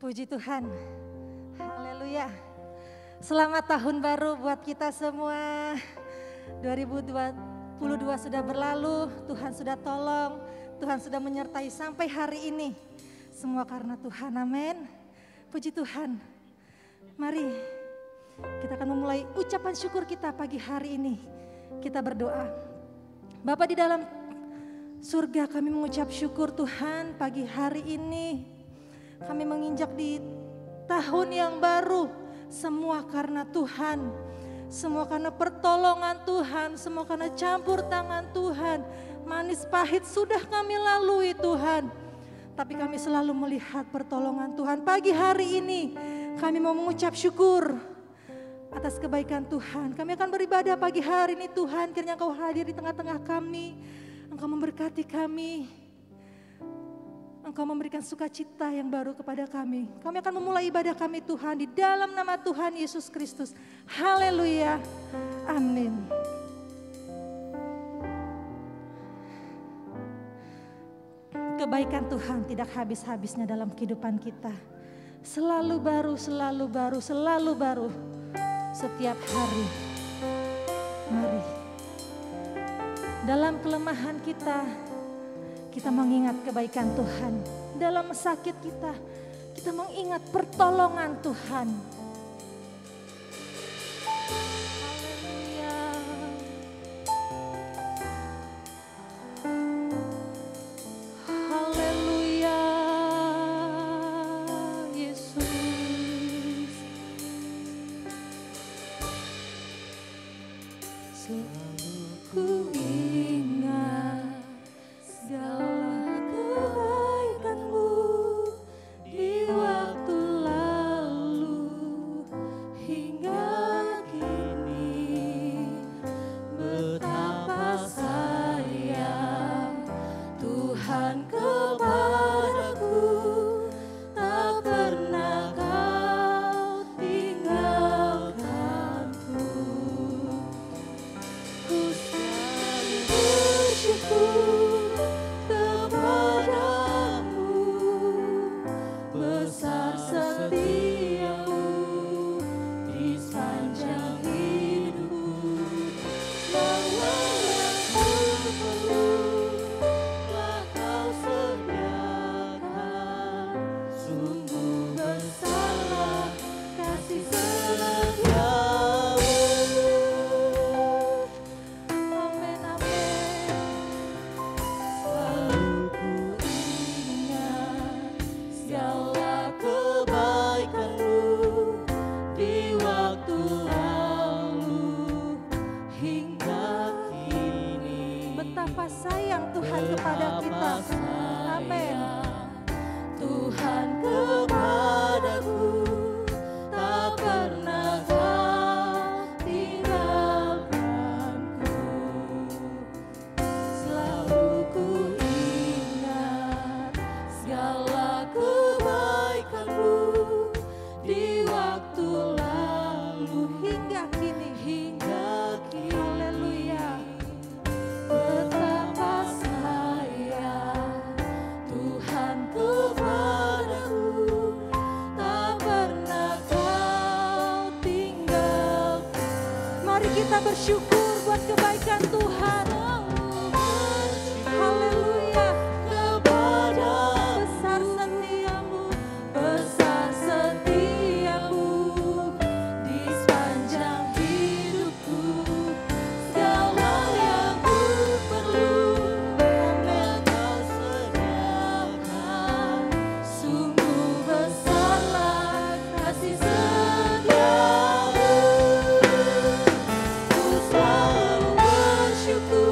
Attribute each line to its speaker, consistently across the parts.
Speaker 1: Puji Tuhan, haleluya. Selamat tahun baru buat kita semua. 2022 sudah berlalu, Tuhan sudah tolong, Tuhan sudah menyertai sampai hari ini. Semua karena Tuhan, amin. Puji Tuhan. Mari kita akan memulai ucapan syukur kita pagi hari ini. Kita berdoa. Bapa di dalam surga, kami mengucap syukur Tuhan pagi hari ini. Kami menginjak di tahun yang baru, semua karena Tuhan, semua karena pertolongan Tuhan, semua karena campur tangan Tuhan. Manis pahit sudah kami lalui Tuhan, tapi kami selalu melihat pertolongan Tuhan. Pagi hari ini kami mau mengucap syukur atas kebaikan Tuhan. Kami akan beribadah pagi hari ini Tuhan, kiranya Engkau hadir di tengah-tengah kami, Engkau memberkati kami. Engkau memberikan sukacita yang baru kepada kami. Kami akan memulai ibadah kami Tuhan di dalam nama Tuhan Yesus Kristus. Haleluya. Amin. Kebaikan Tuhan tidak habis-habisnya dalam kehidupan kita. Selalu baru, selalu baru, selalu baru. Setiap hari. Mari. Dalam kelemahan kita mengingat kebaikan Tuhan. Dalam sakit kita mengingat pertolongan Tuhan. Haleluya. Haleluya, Yesus. Selalu ku ingat segala kebaikan-Mu di waktu lalu hingga kini. Betapa sayang Tuhan kepadaku, tak pernah Kau tinggalkanku. Ku selalu bersyukur kepadamu, besar setiamu di sepanjang hidupku. Segala yang ku perlu telah Kau sediakan, sungguh besarlah kasih setiamu. Amin, amin. Selalu ku ingat segala kebaikan-Mu di waktu lalu hingga kini. Betapa sayang Tuhan kepada kita. Amin. Tuhan kepadaku, tak pernah Kau tinggalkanku. Selalu ku ingat segala kebaikan-Mu di waktu lalu hingga kini. Haleluya. Betapa sayang Tuhan kepadaku, tak pernah Kau tinggalkan. Mari kita bersyukur buat kebaikan Tuhan. Haleluya. Besar setiamu, besar setiamu di sepanjang hidupku. Segala yang ku perlu telah Kau sediakan, sungguh besarlah kasih setiamu. Ku selalu bersyukur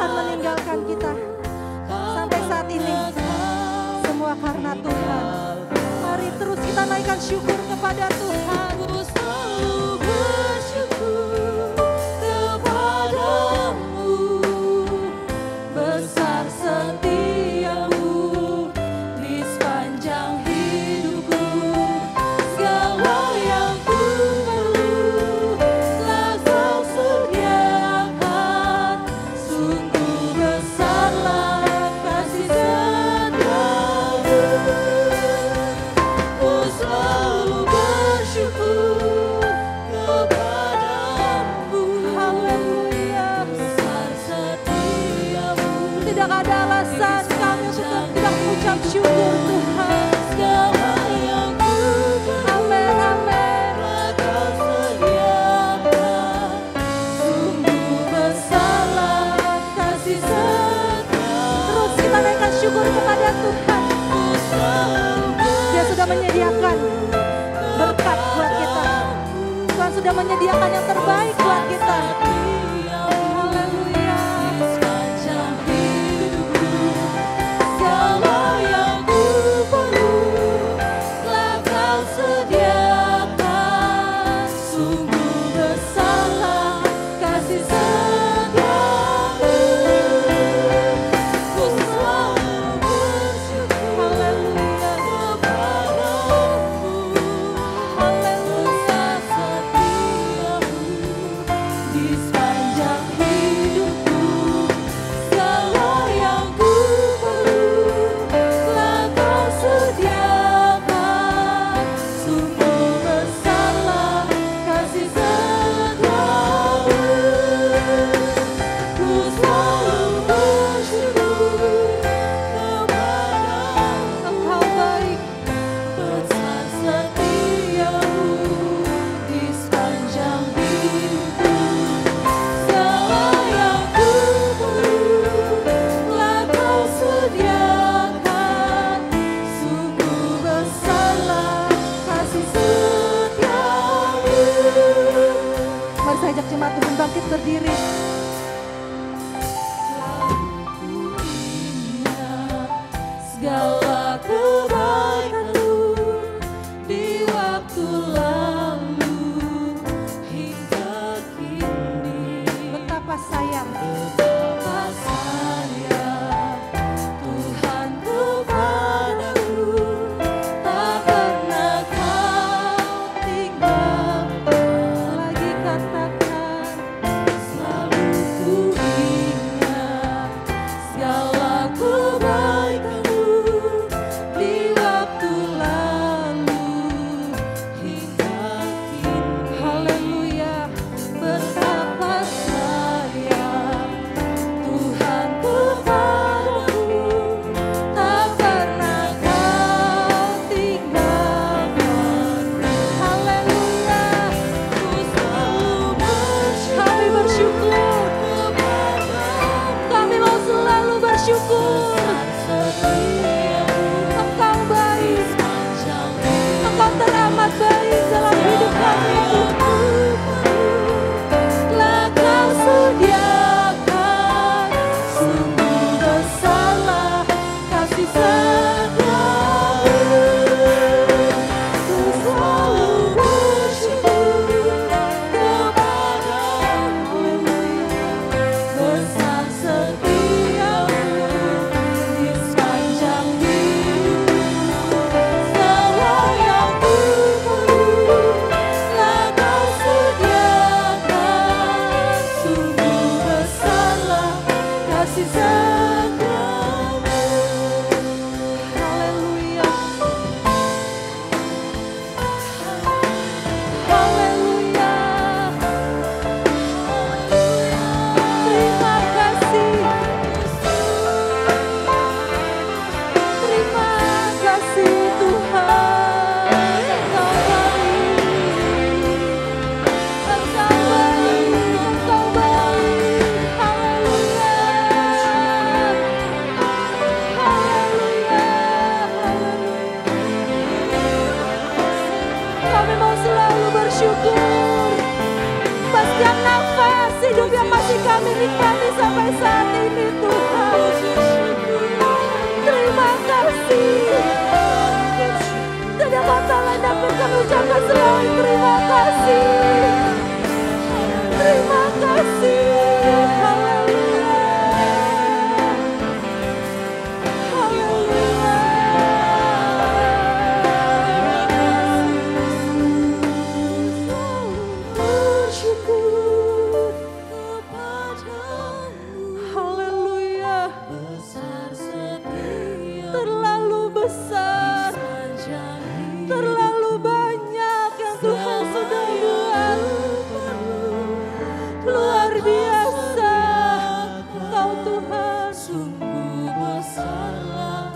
Speaker 1: Tuhan meninggalkan kita sampai saat ini, semua karena Tuhan. Mari terus kita naikkan syukur kepada Tuhan.
Speaker 2: Ku selalu bersyukur kepadamu, besar setiamu di sepanjang hidupku. Segala yang ku perlu telah Kau sediakan. Sungguh besarlah kasih setiamu. Ku selalu bersyukur kepadamu.
Speaker 1: Haleluya.
Speaker 2: Besar setiamu.
Speaker 1: Tidak ada alasan kami untuk tidak mengucap syukur Tuhan.
Speaker 2: Segala yang ku perlu
Speaker 1: Amin, amin.
Speaker 2: telah Kau sediakan. Sungguh besarlah kasih setiamu.
Speaker 1: Terus kita naikkan syukur kepada Tuhan.
Speaker 2: Ku selalu
Speaker 1: Dia sudah menyediakan berkat buat kita. Tuhan sudah menyediakan yang terbaik buat kita. Haleluya.
Speaker 2: sepanjang hidupku. Segala yang ku perlu telah Kau sediakan. Sungguh besarlah kasih setiamu. Ku selalu bersyukur
Speaker 1: Haleluya.
Speaker 2: kepadamu. Besar setiamu di sepanjang hidupku. Segala yang ku perlu telah Kau sediakan. Sungguh besarlah kasih setiamu. Ku selalu bersyukur kepadamu.
Speaker 1: Engkau baik.
Speaker 2: Besar setiamu di sepanjang hidupku. Segala yang ku perlu telah Kau sediakan. Sungguh besarlah kasih setiamu.
Speaker 1: Mari saya ajak jemaat Tuhan bangkit berdiri.
Speaker 2: Segala kebaikan-Mu di waktu lalu hingga kini.
Speaker 1: Betapa sayang.
Speaker 2: Betapa sayang Tuhan kepadaku, tak pernah Kau tinggalkan.
Speaker 1: Lagi katakan.
Speaker 2: Selalu ku ingat segala kebaikan-Mu di waktu lalu hingga kini.
Speaker 1: Haleluya.
Speaker 2: Betapa sayang Tuhan kepadaku, tak pernah Kau tinggalkan.
Speaker 1: Haleluya.
Speaker 2: Ku selalu
Speaker 1: Kami bersyukur.
Speaker 2: kepadamu.
Speaker 1: Kami mau selalu bersyukur.
Speaker 2: Setiamu
Speaker 1: Engkau baik.
Speaker 2: sepanjang hidup.
Speaker 1: Engkau teramat baik dalam hidup kami.
Speaker 2: Telah Kau sediakan. Sungguh besarlah kasih setiamu. Ku selalu bersyukur kepadamu. Besar setiamu di sepanjang hidupku. Segala yang ku perlu telah Kau sediakan. Sungguh besarlah kasih setiamu.
Speaker 1: Haleluya. Haleluya. Terima kasih. Terima kasih Tuhan. Engkau baik. Engkau baik. Engkau baik. Haleluya. Haleluya. Kami mau selalu bersyukur. Lepaskan nafas hidup yang masih kami nikmati sampai saat ini. kami ucapkan selalu terima kasih. Terima kasih. Haleluya. Haleluya. Bersyukur kepadamu. Haleluya.
Speaker 2: Besar setia
Speaker 1: Terlalu besar, terlalu banyak yang Tuhan sudah buat. Luar biasa Engkau Tuhan.
Speaker 2: sungguh besarlah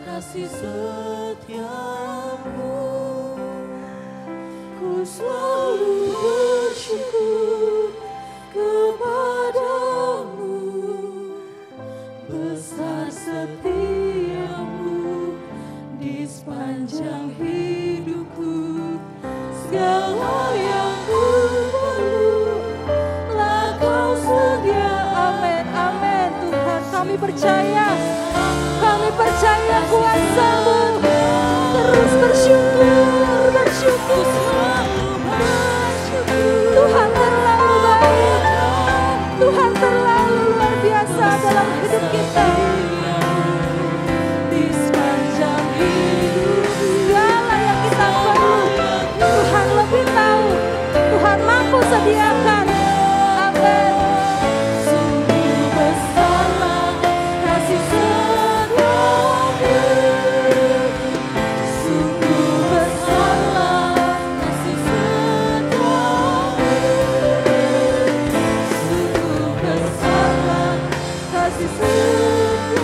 Speaker 2: kasih setiamu. Ku selalu bersyukur kepadamu. Besar setiamu di sepanjang hidupku. Segala yang ku perlu lah kau sedia.
Speaker 1: Amin, amin Tuhan. Kami percaya kuasa-Mu. Terus bersyukur, bersyukur. Tuhan terlalu baik, Tuhan terlalu luar biasa dalam hidup kita.
Speaker 2: Di sepanjang hidup
Speaker 1: Segala yang kita perlu, Tuhan lebih tahu, Tuhan mampu sediakan. Amin.
Speaker 2: sungguh besarlah kasih setiamu. Sungguh besarlah kasih setiamu. Sungguh besarlah kasih setiamu.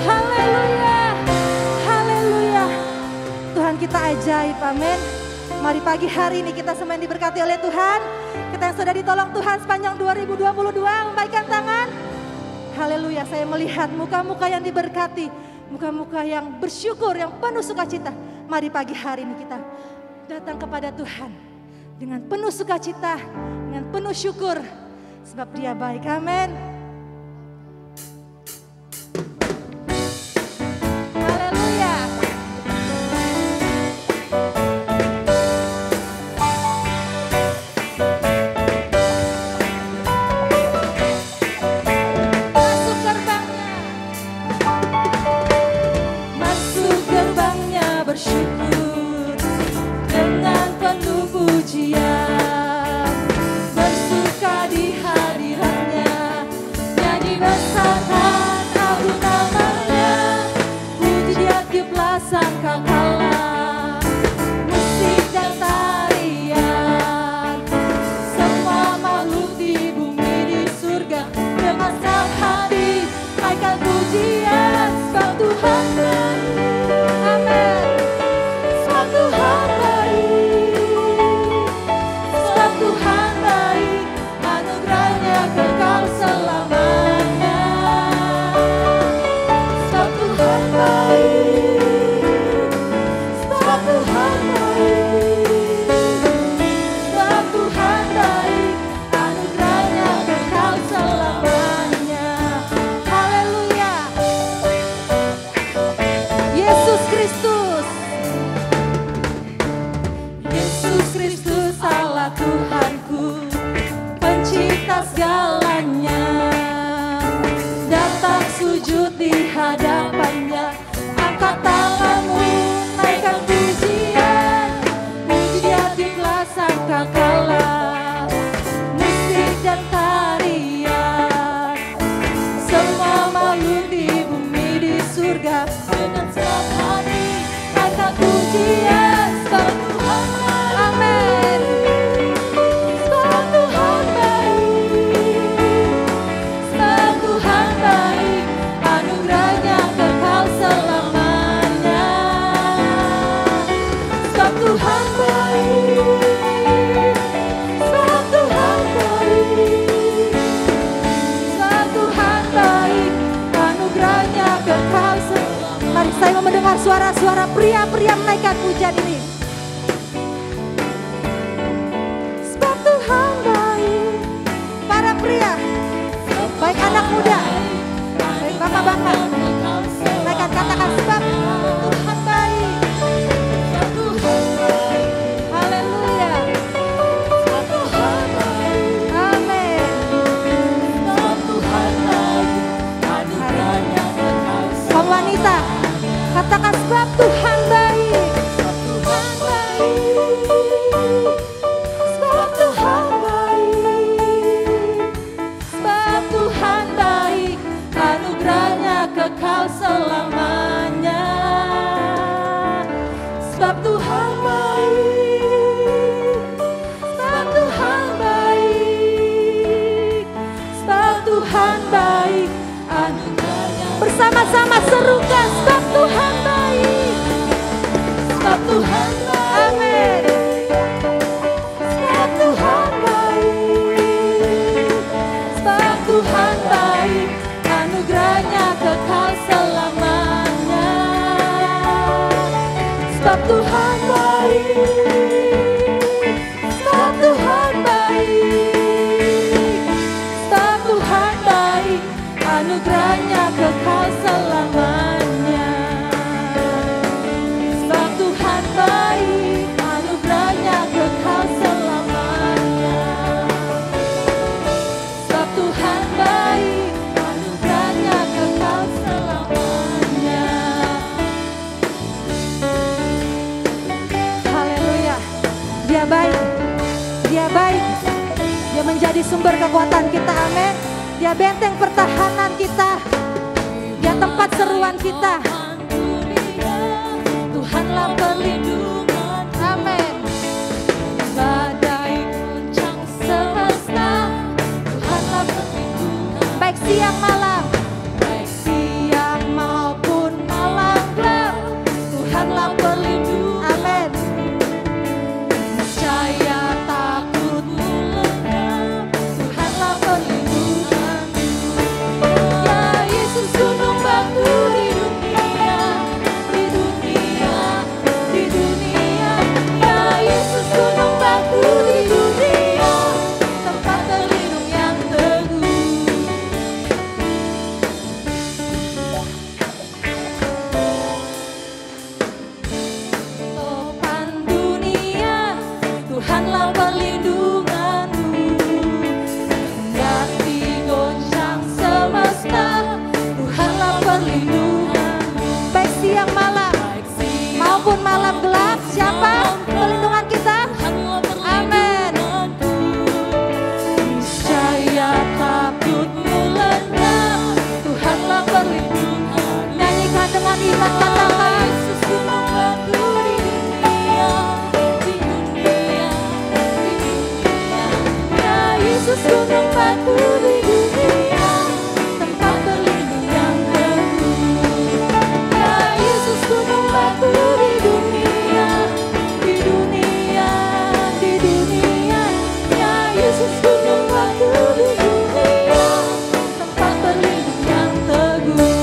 Speaker 1: Haleluya, haleluya. Tuhan kita ajaib, amin. Mari pagi hari ini kita semua yang diberkati oleh Tuhan. Kita yang sudah ditolong Tuhan sepanjang 2022, membaikan tangan. Haleluya, saya melihat muka-muka yang diberkati, muka-muka yang bersyukur, yang penuh sukacita. Mari pagi hari ini kita datang kepada Tuhan dengan penuh sukacita, dengan penuh syukur. Sebab Dia baik, amin. Haleluya. Masuk gerbangnya.
Speaker 2: Masuk gerbangnya bersyukur dengan penuh pujian, bersuka di hadiratnya, nyanyi besarkan agung namanya, puji dia tiuplah sangkakala, musik dan tarian, semua makhluk di bumi di surga dengan senang hati naikkan pujian sebab Tuhan baik.
Speaker 1: Amin.
Speaker 2: Sebab Tuhan baik, sebab Tuhan baik, anugerahnya kekal selamanya. Sebab Tuhan baik, sebab Tuhan baik, sebab Tuhan baik, anugerahnya kekal selamanya.
Speaker 1: Haleluya. Yesus Kristus.
Speaker 2: Yesus Kristus Allah Tuhanku, pencipta segalanya, datang sujud di hadapannya, angkat tanganmu, naikkan pujian, puji dia tiuplah sangkakala, musik dan tarian, semua makhluk di bumi di surga dengan senang hati naikkan pujian sebab Tuhan baik.
Speaker 1: Amin.
Speaker 2: Sebab Tuhan baik, sebab Tuhan baik, anugerahnya kekal selamanya. Sebab Tuhan baik, sebab Tuhan baik, sebab Tuhan baik, anugerahnya kekal selamanya.
Speaker 1: Mari saya mau mendengar suara-suara pria-pria menaikkan pujian ini. Sebab Tuhan baik. Para pria, baik anak muda, baik bapak-bapak, naikkan katakan sebab Tuhan baik.
Speaker 2: sebab Tuhan baik, sebab Tuhan baik, sebab Tuhan baik, anugerahnya. Bersama-sama serukan, sebab Tuhan baik, sebab Tuhan baik. Amin. Sebab Tuhan baik, sebab Tuhan baik, anugerahnya kekal selamanya. Sebab Tuhan baik, sebab Tuhan baik, sebab Tuhan baik, anugerahnya kekal selamanya. Sebab Tuhan baik, anugerahnya kekal selamanya. Sebab Tuhan baik, anugerahnya kekal selamanya.
Speaker 1: Haleluya. Dia baik. Dia baik. Dia menjadi sumber kekuatan kita. Amin. Dia benteng pertahanan kita. Dia tempat seruan kita.
Speaker 2: Tuhanlah perlindungan.
Speaker 1: Amin.
Speaker 2: Badai goncang semesta, Tuhanlah perlindungan.
Speaker 1: Baik siang malam.
Speaker 2: Baik siang maupun malam gelap, Tuhanlah perlindungan.
Speaker 1: Amin.
Speaker 2: Niscaya takutmu lenyap, Tuhanlah perlindungan. Ya Yesus gunung batu di dunia, di dunia, di dunia. Ya Yesus gunung batu di dunia, tempat berlindung yang teguh. Topan dunia, Tuhanlah perlindunganmu. Kendati goncang semesta, Tuhanlah perlindunganmu.
Speaker 1: Baik siang malam
Speaker 2: Baik siang
Speaker 1: maupun malam gelap. Siapa perlindungan kita?
Speaker 2: Tuhanlah
Speaker 1: Amin.
Speaker 2: perlindunganku. Niscaya takutmu lenyap, Tuhanlah perlindungan.
Speaker 1: Nyanyikan dengan iman, katakan.
Speaker 2: Yesus gunung batu di dunia, di dunia, di dunia. Ya Yesus gunung batu di dunia, tempat berlindung yang teguh. Ya Yesus gunung batu di dunia, di dunia, di dunia. Ya Yesus gunung batu di dunia, tempat berlindung yang teguh.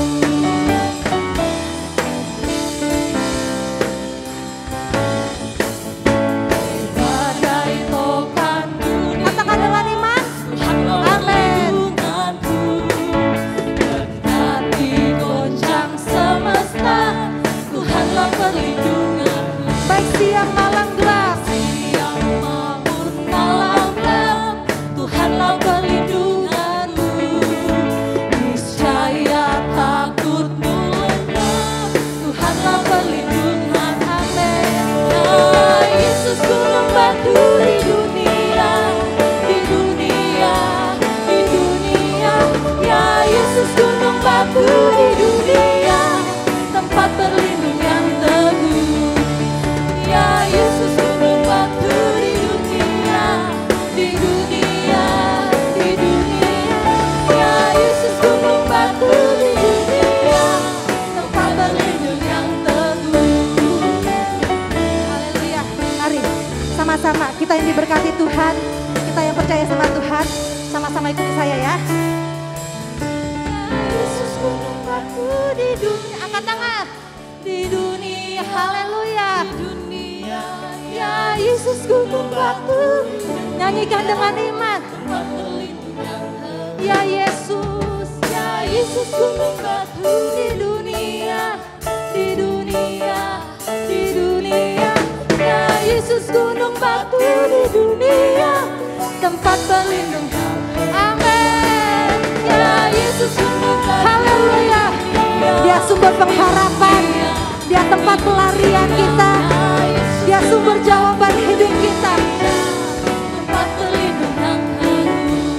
Speaker 2: Badai topan dunia,
Speaker 1: Katakan dengan iman.
Speaker 2: Tuhanlah
Speaker 1: Amin.
Speaker 2: perlindunganku. Kendati goncang semesta, Tuhanlah perlindunganku.
Speaker 1: Baik siang malam gelap.
Speaker 2: Siang maupun malam gelap, Tuhanlah perlindunganmu. Niscaya takutmu lenyap, Tuhanlah perlindungan. Amin. Ya Yesus gunung batu di dunia, di dunia, di dunia. Ya Yesus gunung batu di dunia, tempat berlindung yang teguh. Ya Yesus gunung batu di dunia, di dunia, di dunia. Ya Yesus gunung batu di dunia, tempat berlindung yang teguh.
Speaker 1: Haleluya. Mari sama-sama kita yang diberkati Tuhan, kita yang percaya sama Tuhan, sama-sama ikuti saya ya.
Speaker 2: Yesus gunung batu di dunia, angkat tangan. Di dunia,
Speaker 1: Haleluya.
Speaker 2: di dunia. Ya Yesus gunung batu,
Speaker 1: Nyanyikan dengan iman.
Speaker 2: tempat berlindung yang teguh.
Speaker 1: Ya Yesus.
Speaker 2: Ya Yesus gunung batu di dunia, di dunia, di dunia. Ya Yesus gunung batu di dunia, tempat berlindung. Amin. Ya Yesus gunung batu.
Speaker 1: Haleluya. Dia sumber pengharapan. Dia tempat pelarian kita. Dia sumber jawaban hidup kita.
Speaker 2: Tempat berlindung yang teguh.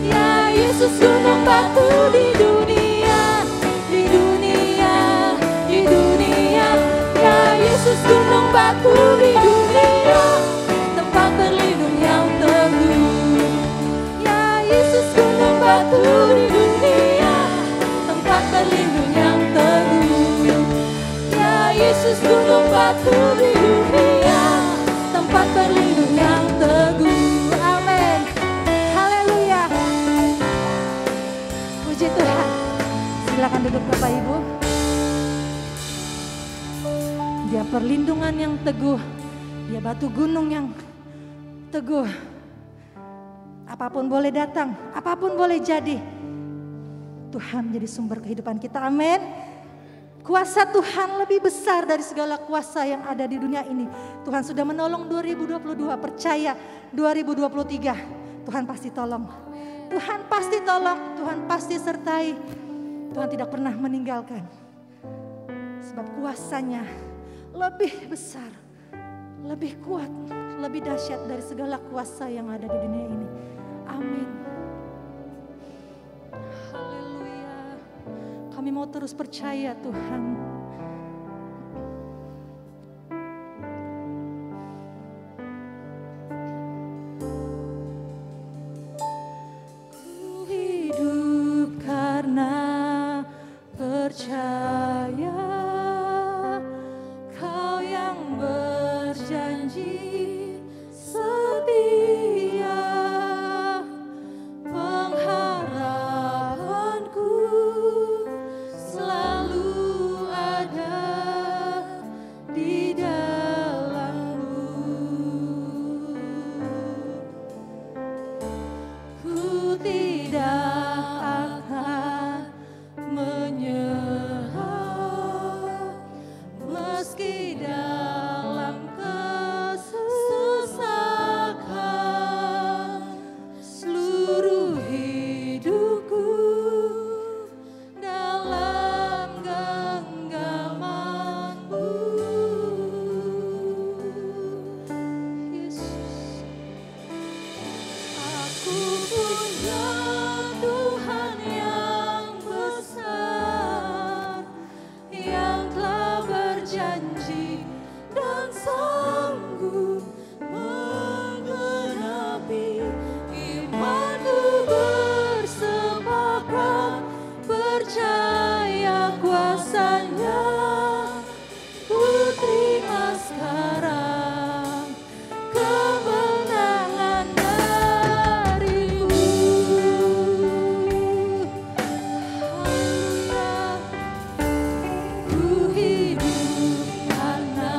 Speaker 2: Ya Yesus gunung batu di dunia, di dunia, di dunia. Ya Yesus gunung batu di dunia, tempat berlindung yang teguh. Ya Yesus gunung batu di dunia, tempat berlindung yang teguh. Ya Yesus gunung batu di dunia, tempat berlindung yang teguh. Amin. Haleluya. Puji Tuhan. Silakan duduk Bapak Ibu. Dia perlindungan yang teguh, dia batu gunung yang teguh. Apapun boleh datang, apapun boleh jadi, Tuhan menjadi sumber kehidupan kita. Amin. Kuasa Tuhan lebih besar dari segala kuasa yang ada di dunia ini. Tuhan sudah menolong 2022, percaya 2023 Tuhan pasti tolong. Tuhan pasti tolong, Tuhan pasti sertai. Tuhan tidak pernah meninggalkan. Sebab kuasanya lebih besar, lebih kuat, lebih dahsyat dari segala kuasa yang ada di dunia ini. Amin. Haleluya. Kami mau terus percaya Tuhan. Ku hidup karena percaya. Berjanji setia, pengharapanku selalu ada di dalam-Mu. Ku tidak akan menyerah meski dalam seluruh hidupku dalam genggaman-Mu. Yesus, aku punya Tuhan yang besar, yang telah berjanji dan sanggup menggenapi imanku. Bersepakat percaya kuasanya, ku terima sekarang kemenangan dari-Mu. Haleluya. Ku hidup karena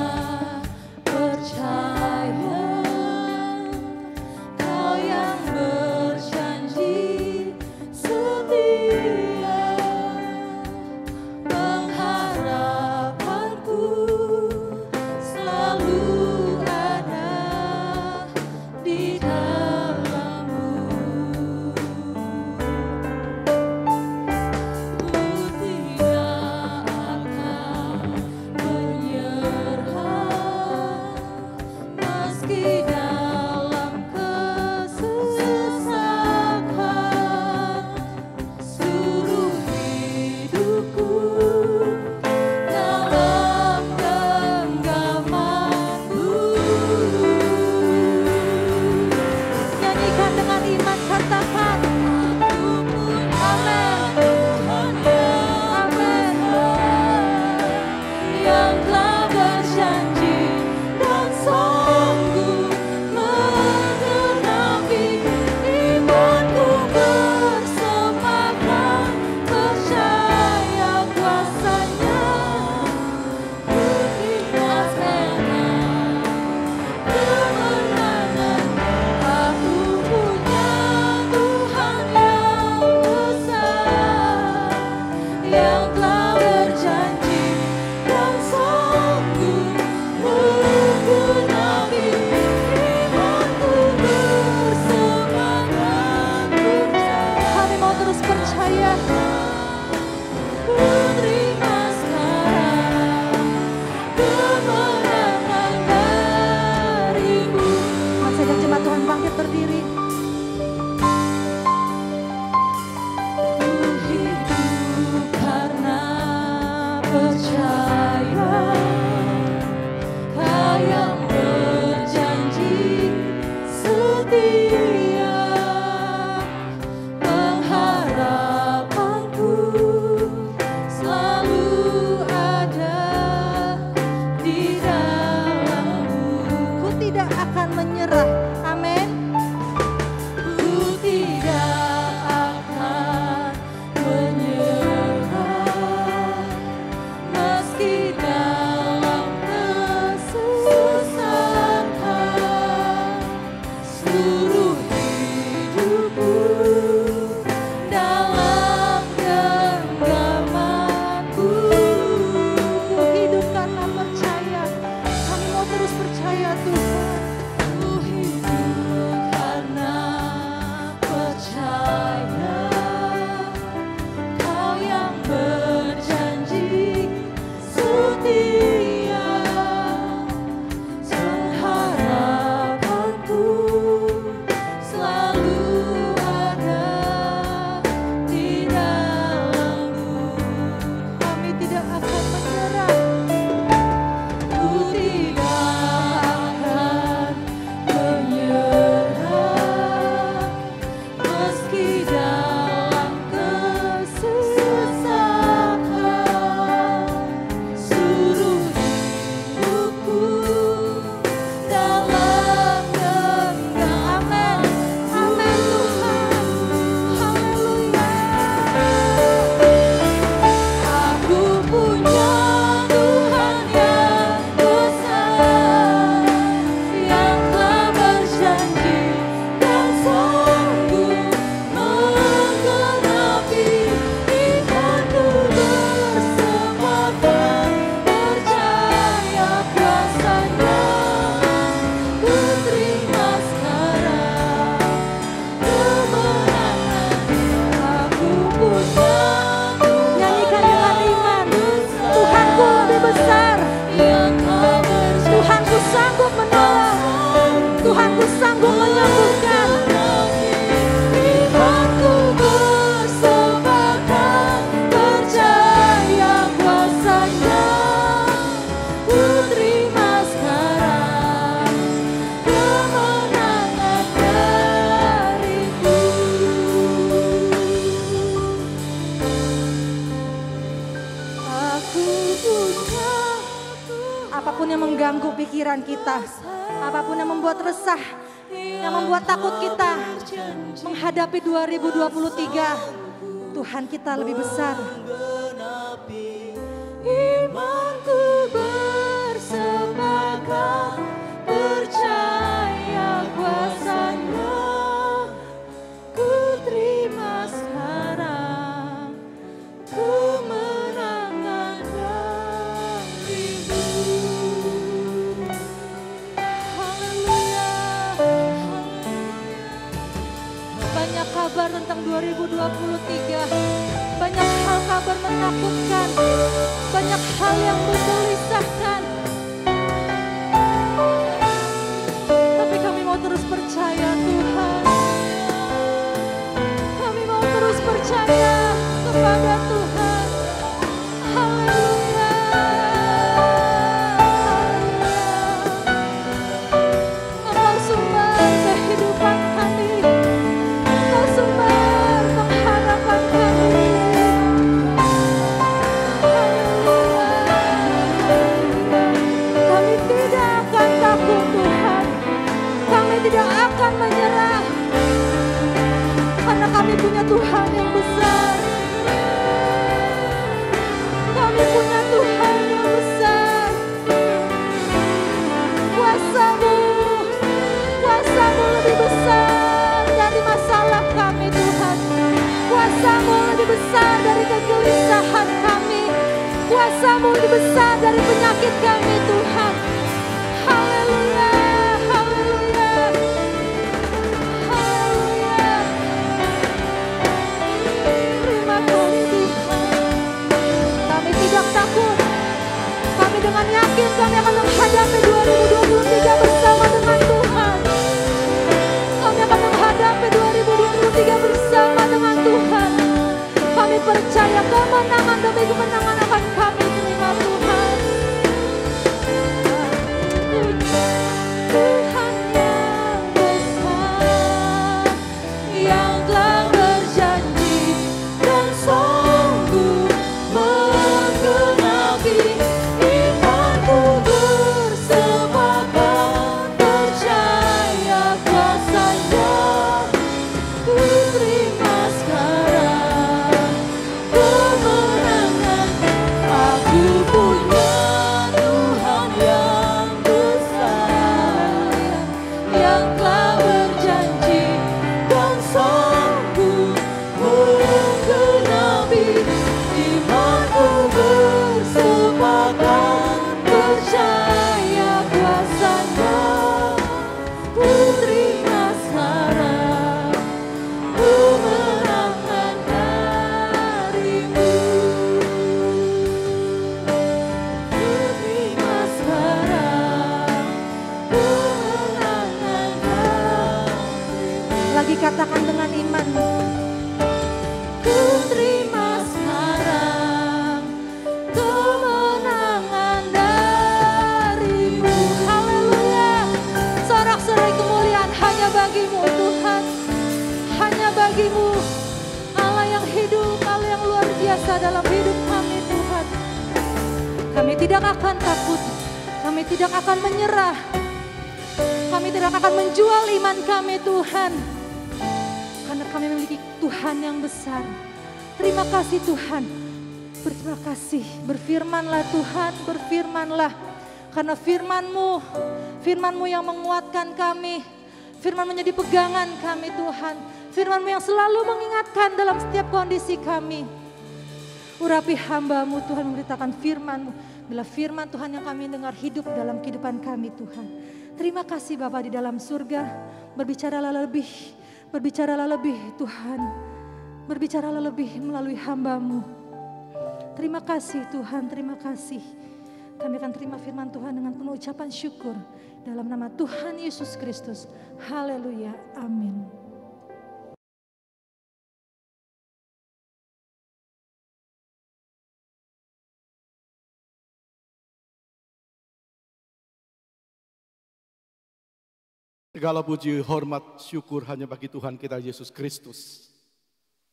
Speaker 2: percaya, Kau yang berjanji setia, pengharapanku selalu ada di dalam-Mu. Ku tidak akan menyerah meski dalam kesesakan, seluruh hidupku dalam genggaman-Mu. Nyanyikan dengan iman, katakan aku punya Tuhan yang telah berjanji dan sanggup menggenapi imanku. Bersepakat percaya kuasanya, ku terima sekarang kemenangan. Aku punya Tuhan yang besar, yang telah berjanji dan sanggup menggenapi imanku. Bersepakat percaya. Kami mau terus percaya. Ku terima sekarang kemenangan dari-Mu. Masih ada jemaat Tuhan bangkit berdiri. Ku hidup karena percaya, apapun yang mengganggu pikiran kita, apapun yang membuat resah, yang membuat takut kita menghadapi 2023, Tuhan kita lebih besar. Imanku bersepakat percaya kuasa-Nya, ku terima sekarang kemenangan darimu. Haleluya, banyak kabar tentang 2023, banyak hal kabar menakutkan, banyak hal yang menggelisahkan. Tapi kami mau terus percaya Tuhan. Kami mau terus percaya kepada Tuhan. Haleluya. Engkau sumber kehidupan kami. Engkau sumber pengharapan kami. Kami tidak akan takut Tuhan. Kami tidak akan menyerah. Karena kami punya Tuhan yang besar. Kami punya Tuhan yang besar. Kuasa-Mu, kuasa-Mu lebih besar dari masalah kami Tuhan. Kuasa-Mu lebih besar dari kegelisahan kami. Kuasa-Mu lebih besar dari penyakit kami Tuhan. Haleluya, haleluya, haleluya. Terima kasih Tuhan. Kami tidak takut. Kami dengan yakin kami akan menghadapi 2023 bersama dengan Tuhan. Kami akan menghadapi 2023 bersama dengan Tuhan. Kami percaya kemenangan demi kemenangan akan kami terima Tuhan. Tuhan yang besar, yang telah berjanji dan sanggup menggenapi. Imanku bersepakat percaya kuasa-Nya, ku terima sekarang kemenangan. Aku punya Tuhan yang besar, yang telah berjanji dan sanggup menggenapi. Imanku bersepakat percaya kuasa-Nya, ku terima sekarang kemenangan darimu. Ku terima sekarang kemenangan darimu. Lagi katakan dengan iman. Ku terima sekarang kemenangan darimu. Haleluya. Sorak-sorai kemuliaan hanya bagimu Tuhan. Hanya bagimu, Allah yang hidup, Allah yang luar biasa dalam hidup kami Tuhan. Kami tidak akan takut. Kami tidak akan menyerah. Kami tidak akan menjual iman kami Tuhan. Karena kami memiliki Tuhan yang besar. Terima kasih Tuhan. Berterima kasih. Berfirmanlah Tuhan, berfirmanlah. Karena firman-Mu, firman-Mu yang menguatkan kami. Firman menjadi pegangan kami Tuhan. Firman-Mu yang selalu mengingatkan dalam setiap kondisi kami. Urapi hamba-Mu Tuhan, memberitakan firman-Mu. Bila firman Tuhan yang kami dengar hidup dalam kehidupan kami Tuhan. Terima kasih Bapa di dalam surga. Berbicaralah lebih, berbicaralah lebih Tuhan. Berbicaralah lebih melalui hamba-Mu. Terima kasih Tuhan, terima kasih. Kami akan terima firman Tuhan dengan penuh ucapan syukur. Dalam nama Tuhan Yesus Kristus. Haleluya, amin.
Speaker 3: Segala puji, hormat, syukur hanya bagi Tuhan kita Yesus Kristus.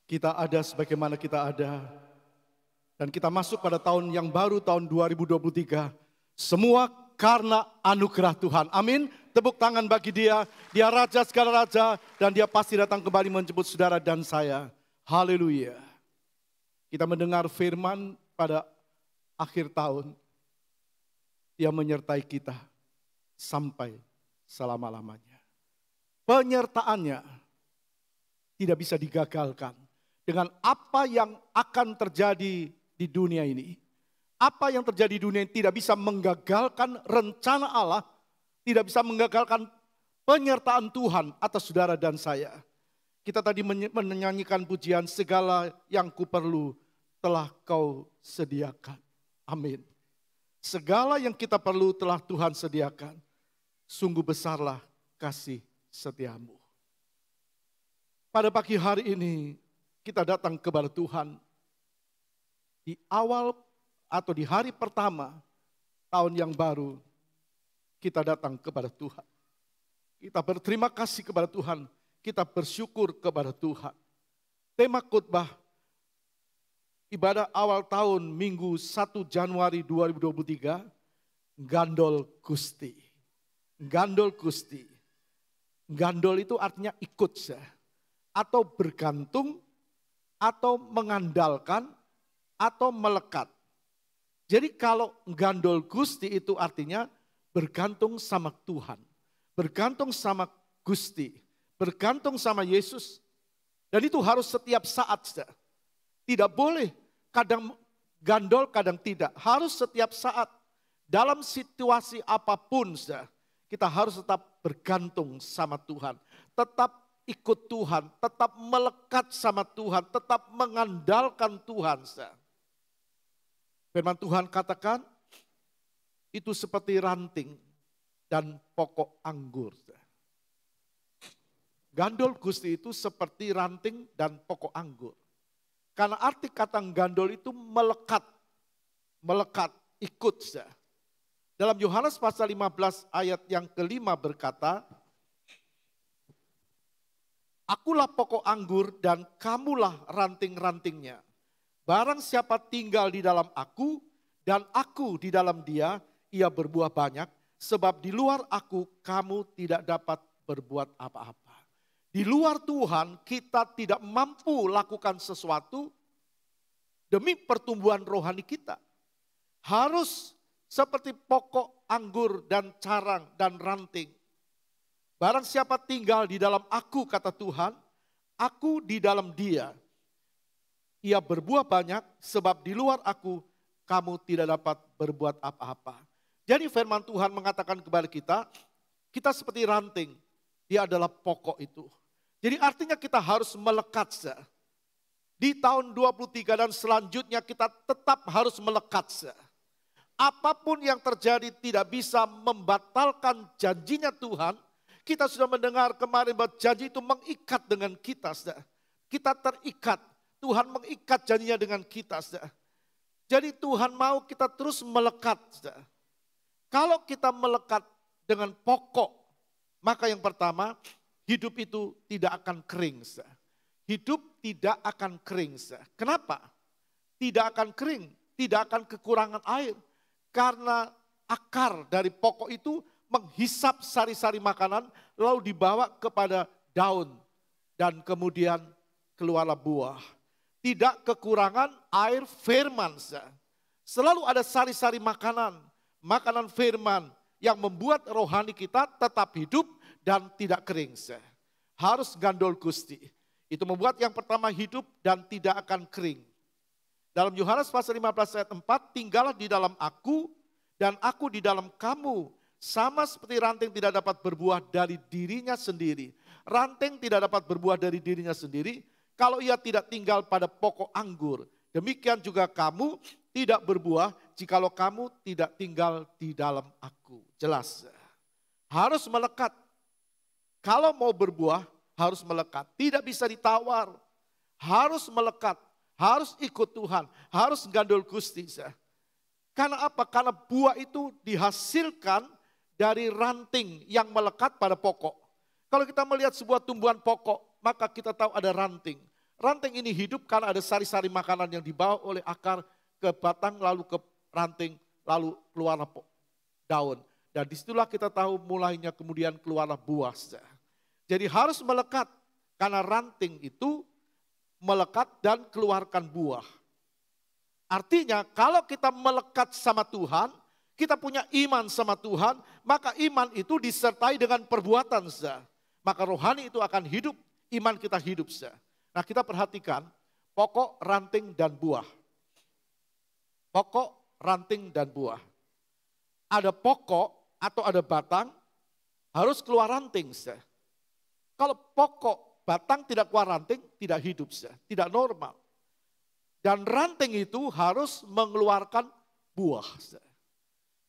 Speaker 3: Kita ada sebagaimana kita ada. Dan kita masuk pada tahun yang baru, tahun 2023. Semua karena anugerah Tuhan. Amin. Tepuk tangan bagi dia. Dia raja segala raja dan dia pasti datang kembali menjemput saudara dan saya. Haleluya. Kita mendengar firman pada akhir tahun. Dia menyertai kita sampai selama-lamanya. Penyertaannya tidak bisa digagalkan dengan apa yang akan terjadi di dunia ini. Apa yang terjadi di dunia ini tidak bisa menggagalkan rencana Allah, tidak bisa menggagalkan penyertaan Tuhan atas saudara dan saya. Kita tadi menyanyikan pujian, segala yang kuperlu telah kau sediakan. Amin. Segala yang kita perlu telah Tuhan sediakan. Sungguh besarlah kasih setiamu. Pada pagi hari ini kita datang kepada Tuhan. Di awal atau di hari pertama tahun yang baru, kita datang kepada Tuhan. Kita berterima kasih kepada Tuhan. Kita bersyukur kepada Tuhan. Tema khotbah ibadah awal tahun Minggu 1 Januari 2023, Gandol Gusti. Gandol Gusti. Gandol itu artinya ikut atau bergantung, atau mengandalkan, atau melekat. Jadi kalau gandol Gusti itu artinya bergantung sama Tuhan. Bergantung sama Gusti. Bergantung sama Yesus. Dan itu harus setiap saat. Tidak boleh kadang gandol, kadang tidak. Harus setiap saat. Dalam situasi apapun, kita harus tetap bergantung sama Tuhan. Tetap ikut Tuhan, tetap melekat sama Tuhan, tetap mengandalkan Tuhan. Firman Tuhan katakan, itu seperti ranting dan pokok anggur. Gandol Gusti itu seperti ranting dan pokok anggur. Karena arti kata gandol itu melekat, ikut. Dalam Yohanes pasal 15 ayat yang kelima berkata, akulah pokok anggur dan kamulah ranting-rantingnya. Barang siapa tinggal di dalam aku dan aku di dalam dia, ia berbuah banyak. Sebab di luar aku kamu tidak dapat berbuat apa-apa. Di luar Tuhan kita tidak mampu lakukan sesuatu demi pertumbuhan rohani kita. Harus seperti pokok anggur dan carang dan ranting. Barang siapa tinggal di dalam aku, kata Tuhan, aku di dalam dia. Ia berbuah banyak sebab di luar aku kamu tidak dapat berbuat apa-apa. Jadi firman Tuhan mengatakan kepada kita, kita seperti ranting. Dia adalah pokok itu. Jadi artinya kita harus melekat. Di tahun 23 dan selanjutnya kita tetap harus melekat. Apapun yang terjadi tidak bisa membatalkan janjinya Tuhan. Kita sudah mendengar kemarin bahwa janji itu mengikat dengan kita. Kita terikat. Tuhan mengikat janjinya dengan kita. Jadi Tuhan mau kita terus melekat. Kalau kita melekat dengan pokok, maka yang pertama, hidup itu tidak akan kering. Hidup tidak akan kering. Kenapa? Tidak akan kering, tidak akan kekurangan air. Karena akar dari pokok itu menghisap sari-sari makanan, lalu dibawa kepada daun. Dan kemudian keluarlah buah. Tidak kekurangan air firman. Selalu ada sari-sari makanan, makanan firman yang membuat rohani kita tetap hidup dan tidak kering. Harus gandol Gusti. Itu membuat yang pertama hidup dan tidak akan kering. Dalam Yohanes pasal 15 ayat 4, tinggallah di dalam aku dan aku di dalam kamu. Sama seperti ranting tidak dapat berbuah dari dirinya sendiri. Ranting tidak dapat berbuah dari dirinya sendiri kalau ia tidak tinggal pada pokok anggur. Demikian juga kamu tidak berbuah jikalau kamu tidak tinggal di dalam aku. Jelas. Harus melekat. Kalau mau berbuah harus melekat. Tidak bisa ditawar. Harus melekat. Harus ikut Tuhan. Harus gandol Gusti. Karena apa? Karena buah itu dihasilkan dari ranting yang melekat pada pokok. Kalau kita melihat sebuah tumbuhan pokok, maka kita tahu ada ranting. Ranting ini hidup karena ada sari-sari makanan yang dibawa oleh akar ke batang, lalu ke ranting, lalu keluar daun. Dan disitulah kita tahu mulainya kemudian keluarlah buah. Jadi harus melekat, karena ranting itu melekat dan keluarkan buah. Artinya kalau kita melekat sama Tuhan, kita punya iman sama Tuhan, maka iman itu disertai dengan perbuatan. Maka rohani itu akan hidup, iman kita hidup. Nah kita perhatikan pokok, ranting, dan buah. Pokok, ranting, dan buah. Ada pokok atau ada batang, harus keluar ranting. Kalau pokok, batang tidak keluar ranting, tidak hidup, tidak normal. Dan ranting itu harus mengeluarkan buah.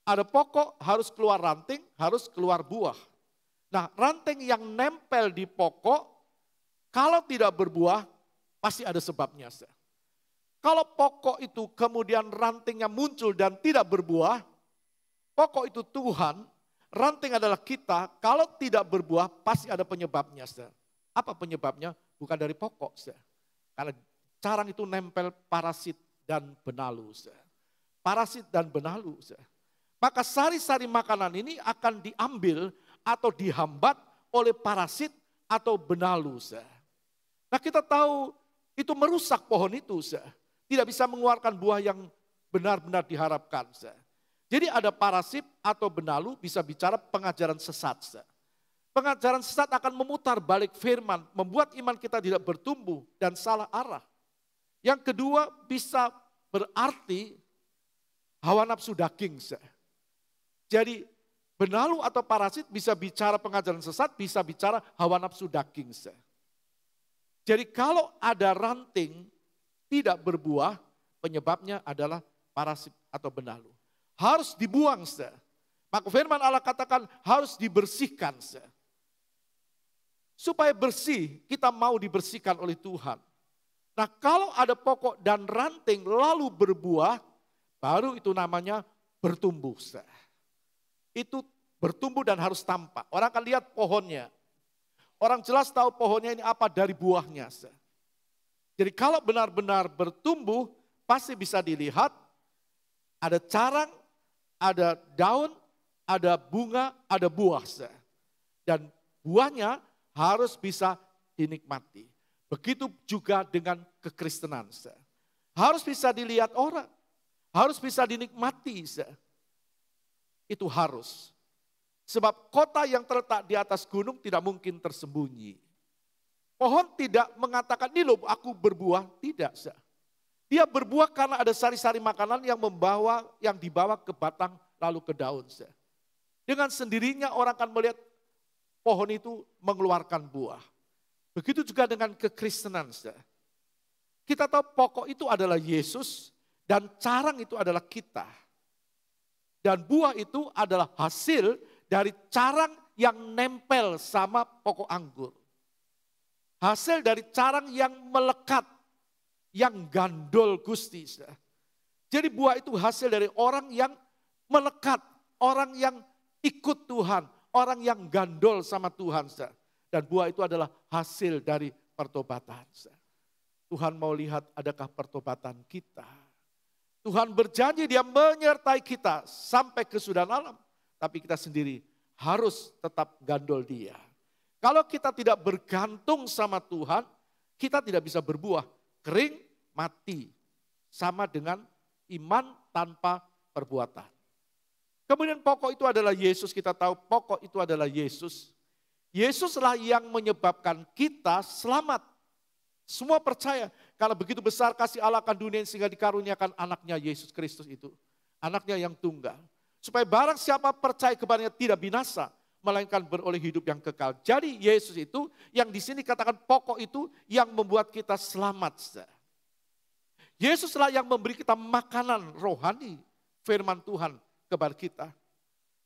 Speaker 3: Ada pokok harus keluar ranting, harus keluar buah. Nah ranting yang nempel di pokok, kalau tidak berbuah, pasti ada sebabnya. Kalau pokok itu kemudian rantingnya muncul dan tidak berbuah, pokok itu Tuhan, ranting adalah kita, kalau tidak berbuah pasti ada penyebabnya. Apa penyebabnya? Bukan dari pokok. Karena carang itu nempel parasit dan benalu. Parasit dan benalu. Maka sari-sari makanan ini akan diambil atau dihambat oleh parasit atau benalu. Nah kita tahu itu merusak pohon itu. Tidak bisa mengeluarkan buah yang benar-benar diharapkan. Jadi ada parasit atau benalu, bisa bicara pengajaran sesat. Pengajaran sesat akan memutar balik firman, membuat iman kita tidak bertumbuh dan salah arah. Yang kedua bisa berarti hawa nafsu daging. Jadi benalu atau parasit bisa bicara pengajaran sesat, bisa bicara hawa nafsu daging. Jadi kalau ada ranting tidak berbuah, penyebabnya adalah parasit atau benalu. Harus dibuang. Maka firman Allah katakan harus dibersihkan. Supaya bersih, kita mau dibersihkan oleh Tuhan. Nah kalau ada pokok dan ranting lalu berbuah, baru itu namanya bertumbuh. Itu bertumbuh dan harus tampak. Orang akan lihat pohonnya. Orang jelas tahu pohonnya ini apa dari buahnya. Jadi kalau benar-benar bertumbuh, pasti bisa dilihat ada carang, ada daun, ada bunga, ada buah. Dan buahnya harus bisa dinikmati. Begitu juga dengan kekristenan. Harus bisa dilihat orang. Harus bisa dinikmati. Itu harus. Sebab kota yang terletak di atas gunung tidak mungkin tersembunyi. Pohon tidak mengatakan, ini loh aku berbuah. Tidak. Dia berbuah karena ada sari-sari makanan yang dibawa ke batang lalu ke daun. Dengan sendirinya orang akan melihat pohon itu mengeluarkan buah. Begitu juga dengan kekristenan. Kita tahu pokok itu adalah Yesus dan carang itu adalah kita. Dan buah itu adalah hasil dari carang yang nempel sama pokok anggur. Hasil dari carang yang melekat, yang gandol Gusti. Jadi buah itu hasil dari orang yang melekat, orang yang ikut Tuhan, orang yang gandol sama Tuhan. Dan buah itu adalah hasil dari pertobatan. Tuhan mau lihat adakah pertobatan kita. Tuhan berjanji dia menyertai kita sampai kesudahan alam. Tapi kita sendiri harus tetap gandol dia. Kalau kita tidak bergantung sama Tuhan, kita tidak bisa berbuah. Kering, mati. Sama dengan iman tanpa perbuatan. Kemudian pokok itu adalah Yesus, kita tahu pokok itu adalah Yesus. Yesuslah yang menyebabkan kita selamat. Semua percaya, kalau begitu besar kasih Allah akan dunia sehingga dikaruniakan anaknya Yesus Kristus itu. Anaknya yang tunggal. Supaya barang siapa percaya kepadanya tidak binasa, melainkan beroleh hidup yang kekal. Jadi Yesus itu yang di sini katakan pokok itu yang membuat kita selamat. Yesuslah yang memberi kita makanan rohani, firman Tuhan kepada kita.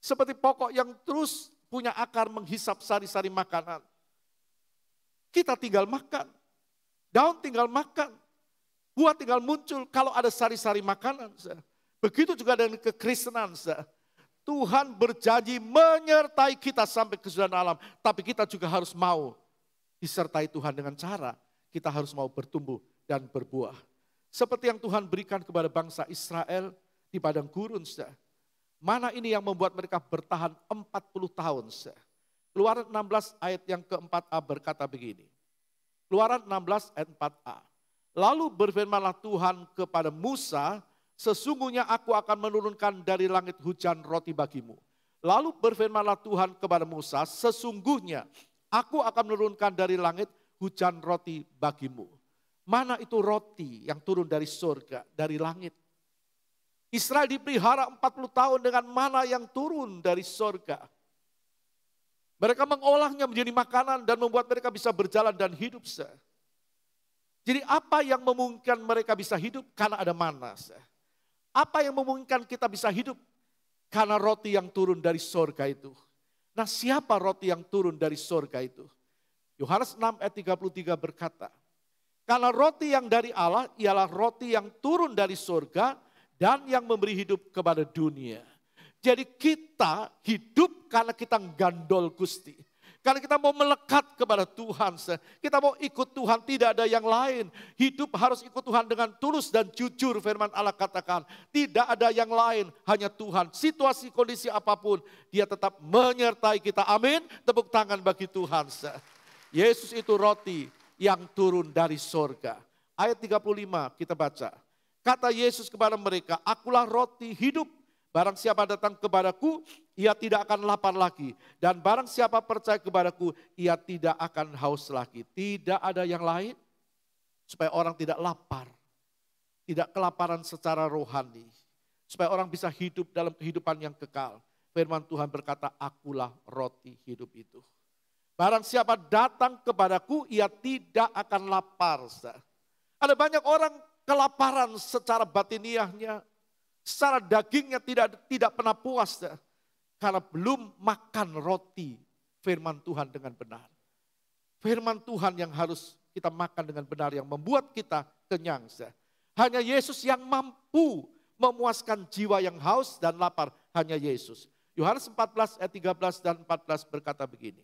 Speaker 3: Seperti pokok yang terus punya akar menghisap sari-sari makanan. Kita tinggal makan, daun tinggal makan, buah tinggal muncul kalau ada sari-sari makanan. Begitu juga dengan kekristenan. Tuhan berjanji menyertai kita sampai kesudahan alam. Tapi kita juga harus mau disertai Tuhan dengan cara kita harus mau bertumbuh dan berbuah. Seperti yang Tuhan berikan kepada bangsa Israel di padang gurun. Mana ini yang membuat mereka bertahan 40 tahun. Keluaran 16 ayat yang ke-4a berkata begini. Keluaran 16 ayat 4a. Lalu berfirmanlah Tuhan kepada Musa, sesungguhnya aku akan menurunkan dari langit hujan roti bagimu. Lalu berfirmanlah Tuhan kepada Musa, sesungguhnya aku akan menurunkan dari langit hujan roti bagimu. Mana itu roti yang turun dari surga, dari langit? Israel dipelihara 40 tahun dengan mana yang turun dari surga. Mereka mengolahnya menjadi makanan dan membuat mereka bisa berjalan dan hidup. Jadi apa yang memungkinkan mereka bisa hidup? Karena ada mana. Apa yang memungkinkan kita bisa hidup? Karena roti yang turun dari surga itu. Nah, siapa roti yang turun dari surga itu? Yohanes 6 ayat 33 berkata, karena roti yang dari Allah ialah roti yang turun dari surga dan yang memberi hidup kepada dunia. Jadi kita hidup karena kita gandol Gusti. Karena kita mau melekat kepada Tuhan. Kita mau ikut Tuhan, tidak ada yang lain. Hidup harus ikut Tuhan dengan tulus dan jujur, firman Allah katakan. Tidak ada yang lain, hanya Tuhan. Situasi, kondisi apapun, Dia tetap menyertai kita. Amin. Tepuk tangan bagi Tuhan. Yesus itu roti yang turun dari sorga. Ayat 35 kita baca. Kata Yesus kepada mereka, akulah roti hidup. Barang siapa datang kepadaku, ia tidak akan lapar lagi. Dan barang siapa percaya kepadaku, ia tidak akan haus lagi. Tidak ada yang lain supaya orang tidak lapar. Tidak kelaparan secara rohani. Supaya orang bisa hidup dalam kehidupan yang kekal. Firman Tuhan berkata, akulah roti hidup itu. Barang siapa datang kepadaku, ia tidak akan lapar. Ada banyak orang kelaparan secara batiniahnya. Secara dagingnya tidak pernah puas. Karena belum makan roti firman Tuhan dengan benar. Firman Tuhan yang harus kita makan dengan benar. Yang membuat kita kenyang. Hanya Yesus yang mampu memuaskan jiwa yang haus dan lapar. Hanya Yesus. Yohanes 14 ayat 13 dan 14 berkata begini.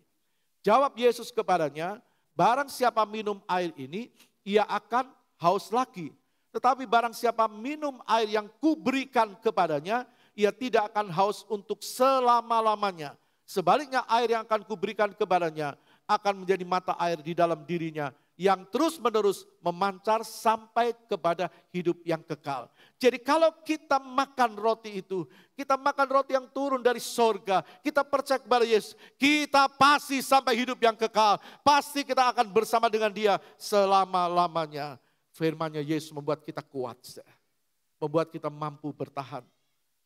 Speaker 3: Jawab Yesus kepadanya, barang siapa minum air ini, ia akan haus lagi. Tetapi barang siapa minum air yang kuberikan kepadanya, ia tidak akan haus untuk selama-lamanya. Sebaliknya air yang akan kuberikan kepadanya akan menjadi mata air di dalam dirinya yang terus-menerus memancar sampai kepada hidup yang kekal. Jadi kalau kita makan roti itu, kita makan roti yang turun dari sorga, kita percaya kepada Yesus, kita pasti sampai hidup yang kekal. Pasti kita akan bersama dengan Dia selama-lamanya. Firman-Nya Yesus membuat kita kuat, membuat kita mampu bertahan.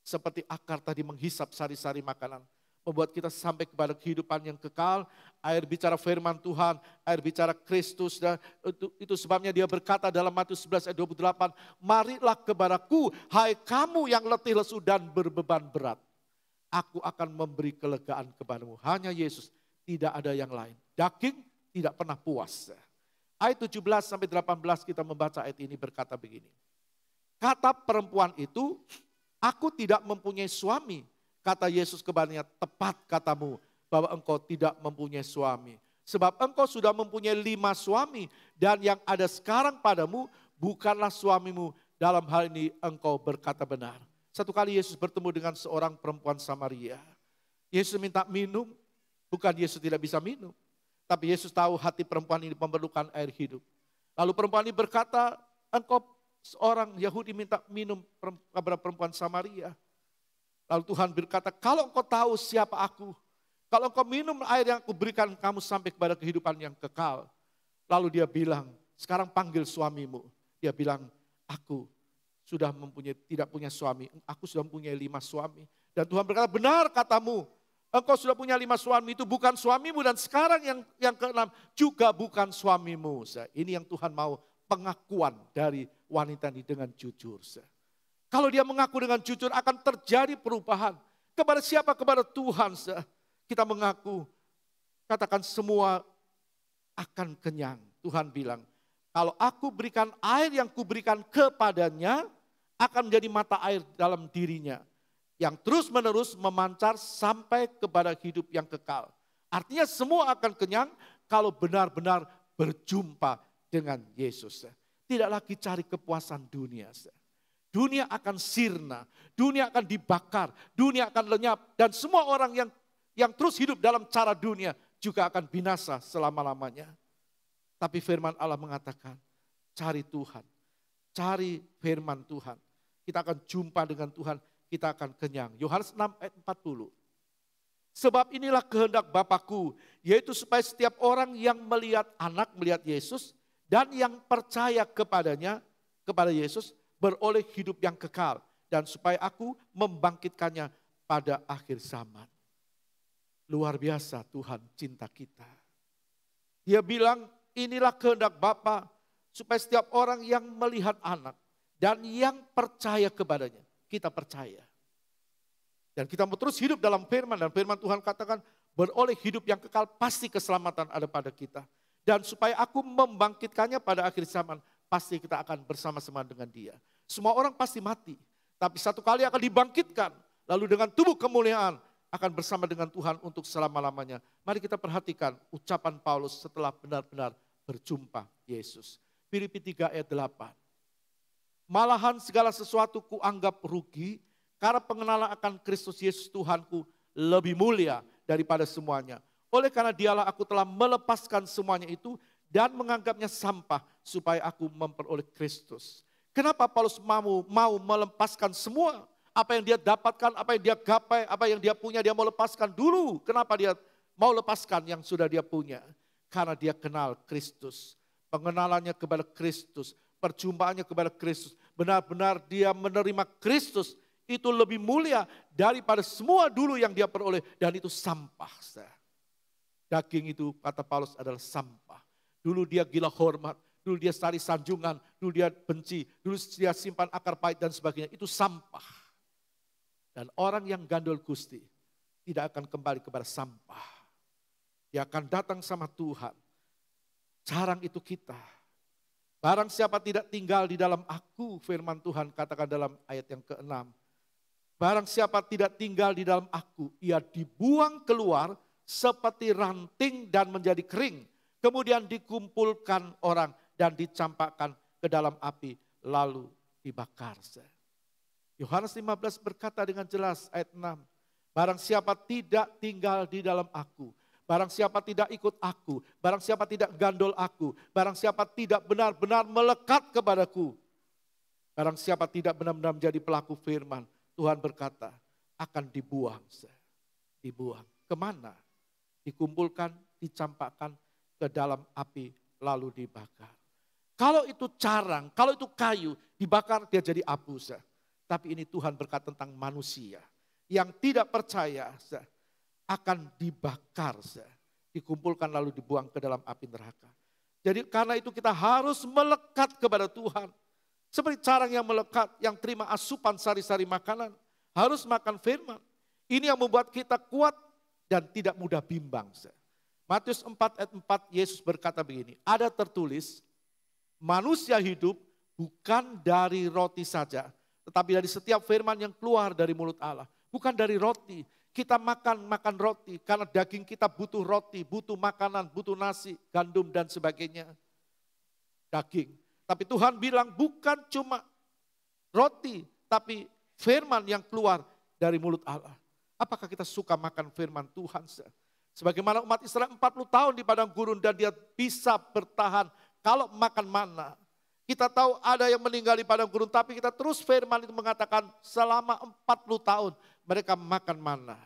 Speaker 3: Seperti akar tadi menghisap sari-sari makanan, membuat kita sampai kepada kehidupan yang kekal. Air bicara firman Tuhan, air bicara Kristus. Dan itu sebabnya Dia berkata dalam Matius 11 ayat 28, marilah kepadaku, hai kamu yang letih lesu dan berbeban berat. Aku akan memberi kelegaan kepadamu. Hanya Yesus, tidak ada yang lain. Daging tidak pernah puas. Ayat 17 sampai 18 kita membaca ayat ini berkata begini. Kata perempuan itu, aku tidak mempunyai suami. Kata Yesus kepadanya, tepat katamu bahwa engkau tidak mempunyai suami. Sebab engkau sudah mempunyai 5 suami dan yang ada sekarang padamu bukanlah suamimu. Dalam hal ini engkau berkata benar. Satu kali Yesus bertemu dengan seorang perempuan Samaria. Yesus minta minum, bukan Yesus tidak bisa minum. Tapi Yesus tahu hati perempuan ini memerlukan air hidup. Lalu perempuan ini berkata, engkau seorang Yahudi minta minum kepada perempuan Samaria. Lalu Tuhan berkata, kalau engkau tahu siapa aku, kalau engkau minum air yang aku berikan kamu sampai kepada kehidupan yang kekal. Lalu dia bilang, sekarang panggil suamimu. Dia bilang, aku sudah tidak punya suami, aku sudah mempunyai 5 suami. Dan Tuhan berkata, benar katamu. Engkau sudah punya 5 suami, itu bukan suamimu, dan sekarang yang ke-6 juga bukan suamimu. Ini yang Tuhan mau, pengakuan dari wanita ini dengan jujur. Kalau dia mengaku dengan jujur akan terjadi perubahan. Kepada siapa? Kepada Tuhan. Kita mengaku, katakan semua akan kenyang. Tuhan bilang, kalau aku berikan air yang kuberikan kepadanya, akan menjadi mata air dalam dirinya. Yang terus-menerus memancar sampai kepada hidup yang kekal. Artinya semua akan kenyang kalau benar-benar berjumpa dengan Yesus. Tidak lagi cari kepuasan dunia. dunia akan sirna, dunia akan dibakar, dunia akan lenyap, dan semua orang yang terus hidup dalam cara dunia juga akan binasa selama-lamanya. Tapi firman Allah mengatakan, cari Tuhan, cari firman Tuhan. Kita akan jumpa dengan Tuhan, kita akan kenyang. Yohanes 6 ayat 40. Sebab inilah kehendak Bapa-Ku, yaitu supaya setiap orang yang melihat anak, melihat Yesus, dan yang percaya kepadanya, kepada Yesus, beroleh hidup yang kekal. Dan supaya Aku membangkitkannya pada akhir zaman. Luar biasa Tuhan cinta kita. Dia bilang, inilah kehendak Bapa, supaya setiap orang yang melihat anak dan yang percaya kepadanya, kita percaya. Dan kita mau terus hidup dalam firman, dan firman Tuhan katakan, beroleh hidup yang kekal, pasti keselamatan ada pada kita. Dan supaya Aku membangkitkannya pada akhir zaman, pasti kita akan bersama-sama dengan Dia. Semua orang pasti mati, tapi satu kali akan dibangkitkan, lalu dengan tubuh kemuliaan, akan bersama dengan Tuhan untuk selama-lamanya. Mari kita perhatikan ucapan Paulus setelah benar-benar berjumpa Yesus. Filipi 3 ayat 8. Malahan segala sesuatu kuanggap rugi, karena pengenalan akan Kristus Yesus Tuhanku lebih mulia daripada semuanya. Oleh karena Dialah aku telah melepaskan semuanya itu dan menganggapnya sampah supaya aku memperoleh Kristus. Kenapa Paulus mau melepaskan semua? Apa yang dia dapatkan, apa yang dia gapai, apa yang dia punya, dia mau lepaskan dulu. Kenapa dia mau lepaskan yang sudah dia punya? Karena dia kenal Kristus. Pengenalannya kepada Kristus, perjumpaannya kepada Kristus. Benar-benar dia menerima Kristus, itu lebih mulia daripada semua dulu yang dia peroleh. Dan itu sampah. Daging itu, kata Paulus, adalah sampah. Dulu dia gila hormat, dulu dia cari sanjungan, dulu dia benci, dulu dia simpan akar pahit dan sebagainya. Itu sampah. Dan orang yang gandol Gusti tidak akan kembali kepada sampah. Dia akan datang sama Tuhan. Carang itu kita. Barang siapa tidak tinggal di dalam Aku, firman Tuhan katakan dalam ayat yang ke-6. Barang siapa tidak tinggal di dalam Aku, ia dibuang keluar seperti ranting dan menjadi kering. Kemudian dikumpulkan orang dan dicampakkan ke dalam api, lalu dibakar. Yohanes 15 berkata dengan jelas ayat 6. Barang siapa tidak tinggal di dalam Aku, barang siapa tidak ikut Aku, barang siapa tidak gandol Aku, barang siapa tidak benar-benar melekat kepadaku, barang siapa tidak benar-benar menjadi pelaku firman, Tuhan berkata akan dibuang. Dibuang. Kemana? Dikumpulkan, dicampakkan ke dalam api, lalu dibakar. Kalau itu carang, kalau itu kayu, dibakar dia jadi abu. Tapi ini Tuhan berkata tentang manusia yang tidak percaya akan dibakar, dikumpulkan lalu dibuang ke dalam api neraka. Jadi karena itu kita harus melekat kepada Tuhan. Seperti carang yang melekat, yang terima asupan sari-sari makanan, harus makan firman. Ini yang membuat kita kuat dan tidak mudah bimbang. Matius 4 ayat 4 Yesus berkata begini, ada tertulis, manusia hidup bukan dari roti saja, tetapi dari setiap firman yang keluar dari mulut Allah. Bukan dari roti. Kita makan roti karena daging kita butuh roti, butuh makanan, butuh nasi, gandum dan sebagainya. Daging. Tapi Tuhan bilang bukan cuma roti, tapi firman yang keluar dari mulut Allah. Apakah kita suka makan firman Tuhan? Sebagaimana umat Israel 40 tahun di padang gurun dan dia bisa bertahan kalau makan mana. Kita tahu ada yang meninggal di padang gurun, tapi kita terus firman itu mengatakan selama 40 tahun mereka makan mana.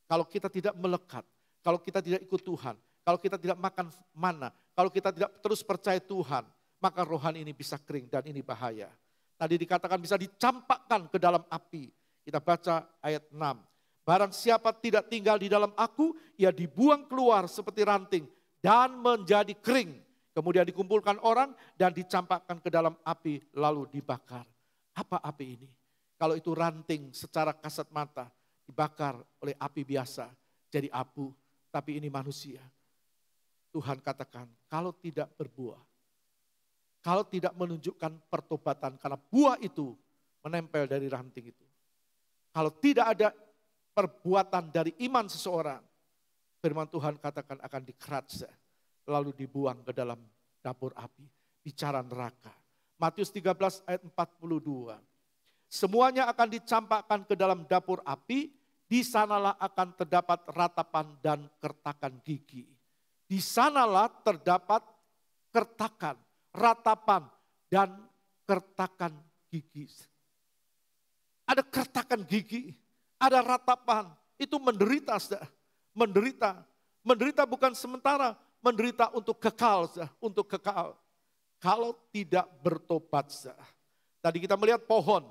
Speaker 3: Kalau kita tidak melekat, kalau kita tidak ikut Tuhan, kalau kita tidak makan mana, kalau kita tidak terus percaya Tuhan, maka rohani ini bisa kering dan ini bahaya. Tadi dikatakan bisa dicampakkan ke dalam api. Kita baca ayat 6. Barang siapa tidak tinggal di dalam Aku, ia dibuang keluar seperti ranting dan menjadi kering. Kemudian dikumpulkan orang dan dicampakkan ke dalam api lalu dibakar. Apa api ini? Kalau itu ranting secara kasat mata dibakar oleh api biasa jadi abu. Tapi ini manusia. Tuhan katakan kalau tidak berbuah, kalau tidak menunjukkan pertobatan karena buah itu menempel dari ranting itu. Kalau tidak ada perbuatan dari iman seseorang, firman Tuhan katakan akan dikerat lalu dibuang ke dalam dapur api, bicara neraka. Matius 13 ayat 42. Semuanya akan dicampakkan ke dalam dapur api, di sanalah akan terdapat ratapan dan kertakan gigi. Di sanalah terdapat kertakan, ratapan, dan kertakan gigi. Ada kertakan gigi, ada ratapan, itu menderita, saudara. Menderita. Menderita bukan sementara, menderita untuk kekal, saudara. Untuk kekal. Kalau tidak bertobat, saudara. Tadi kita melihat pohon,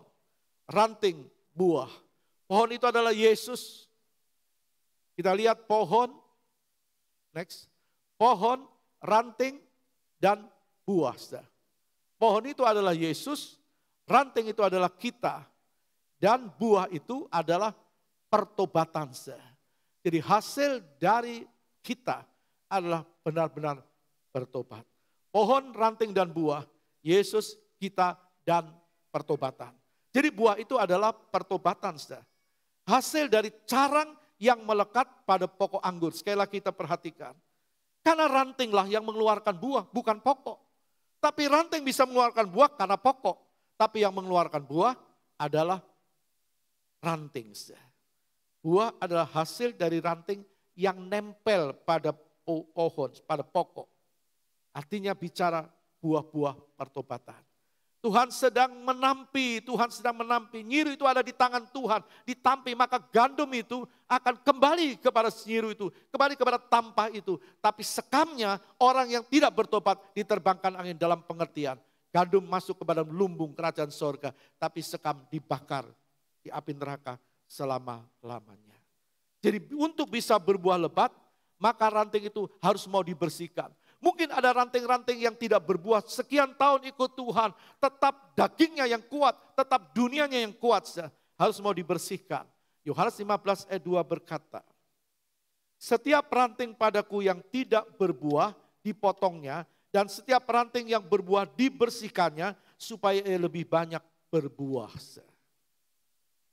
Speaker 3: ranting, buah. Pohon itu adalah Yesus. Kita lihat pohon, next. Pohon, ranting, dan buah, saudara. Pohon itu adalah Yesus, ranting itu adalah kita, dan buah itu adalah pertobatan, saudara. Jadi hasil dari kita adalah benar-benar bertobat. Pohon, ranting, dan buah, Yesus, kita, dan pertobatan. Jadi buah itu adalah pertobatan, saudara. Hasil dari carang yang melekat pada pokok anggur. Sekali lagi kita perhatikan. Karena rantinglah yang mengeluarkan buah, bukan pokok. Tapi ranting bisa mengeluarkan buah karena pokok. Tapi yang mengeluarkan buah adalah ranting, saudara. Buah adalah hasil dari ranting yang nempel pada pohon, pada pokok. Artinya bicara buah-buah pertobatan. Tuhan sedang menampi, Tuhan sedang menampi. Nyiru itu ada di tangan Tuhan, ditampi, maka gandum itu akan kembali kepada nyiru itu, kembali kepada tampah itu. Tapi sekamnya orang yang tidak bertobat diterbangkan angin dalam pengertian. Gandum masuk ke dalam lumbung kerajaan sorga, tapi sekam dibakar di api neraka selama-lamanya. Jadi untuk bisa berbuah lebat, maka ranting itu harus mau dibersihkan. Mungkin ada ranting-ranting yang tidak berbuah sekian tahun ikut Tuhan. Tetap dagingnya yang kuat, tetap dunianya yang kuat. Harus mau dibersihkan. Yohanes 15 ayat 2 berkata, setiap ranting padaku yang tidak berbuah dipotongnya, dan setiap ranting yang berbuah dibersihkannya supaya ia lebih banyak berbuah.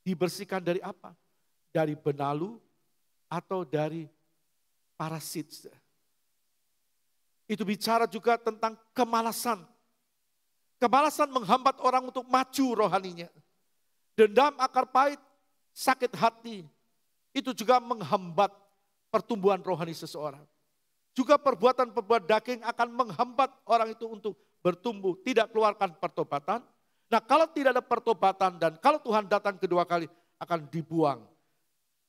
Speaker 3: Dibersihkan dari apa? Dari benalu atau dari parasit. Itu bicara juga tentang kemalasan. Kemalasan menghambat orang untuk maju rohaninya. Dendam, akar pahit, sakit hati. Itu juga menghambat pertumbuhan rohani seseorang. Juga perbuatan-perbuatan daging akan menghambat orang itu untuk bertumbuh. Tidak keluarkan pertobatan. Nah kalau tidak ada pertobatan dan kalau Tuhan datang kedua kali akan dibuang.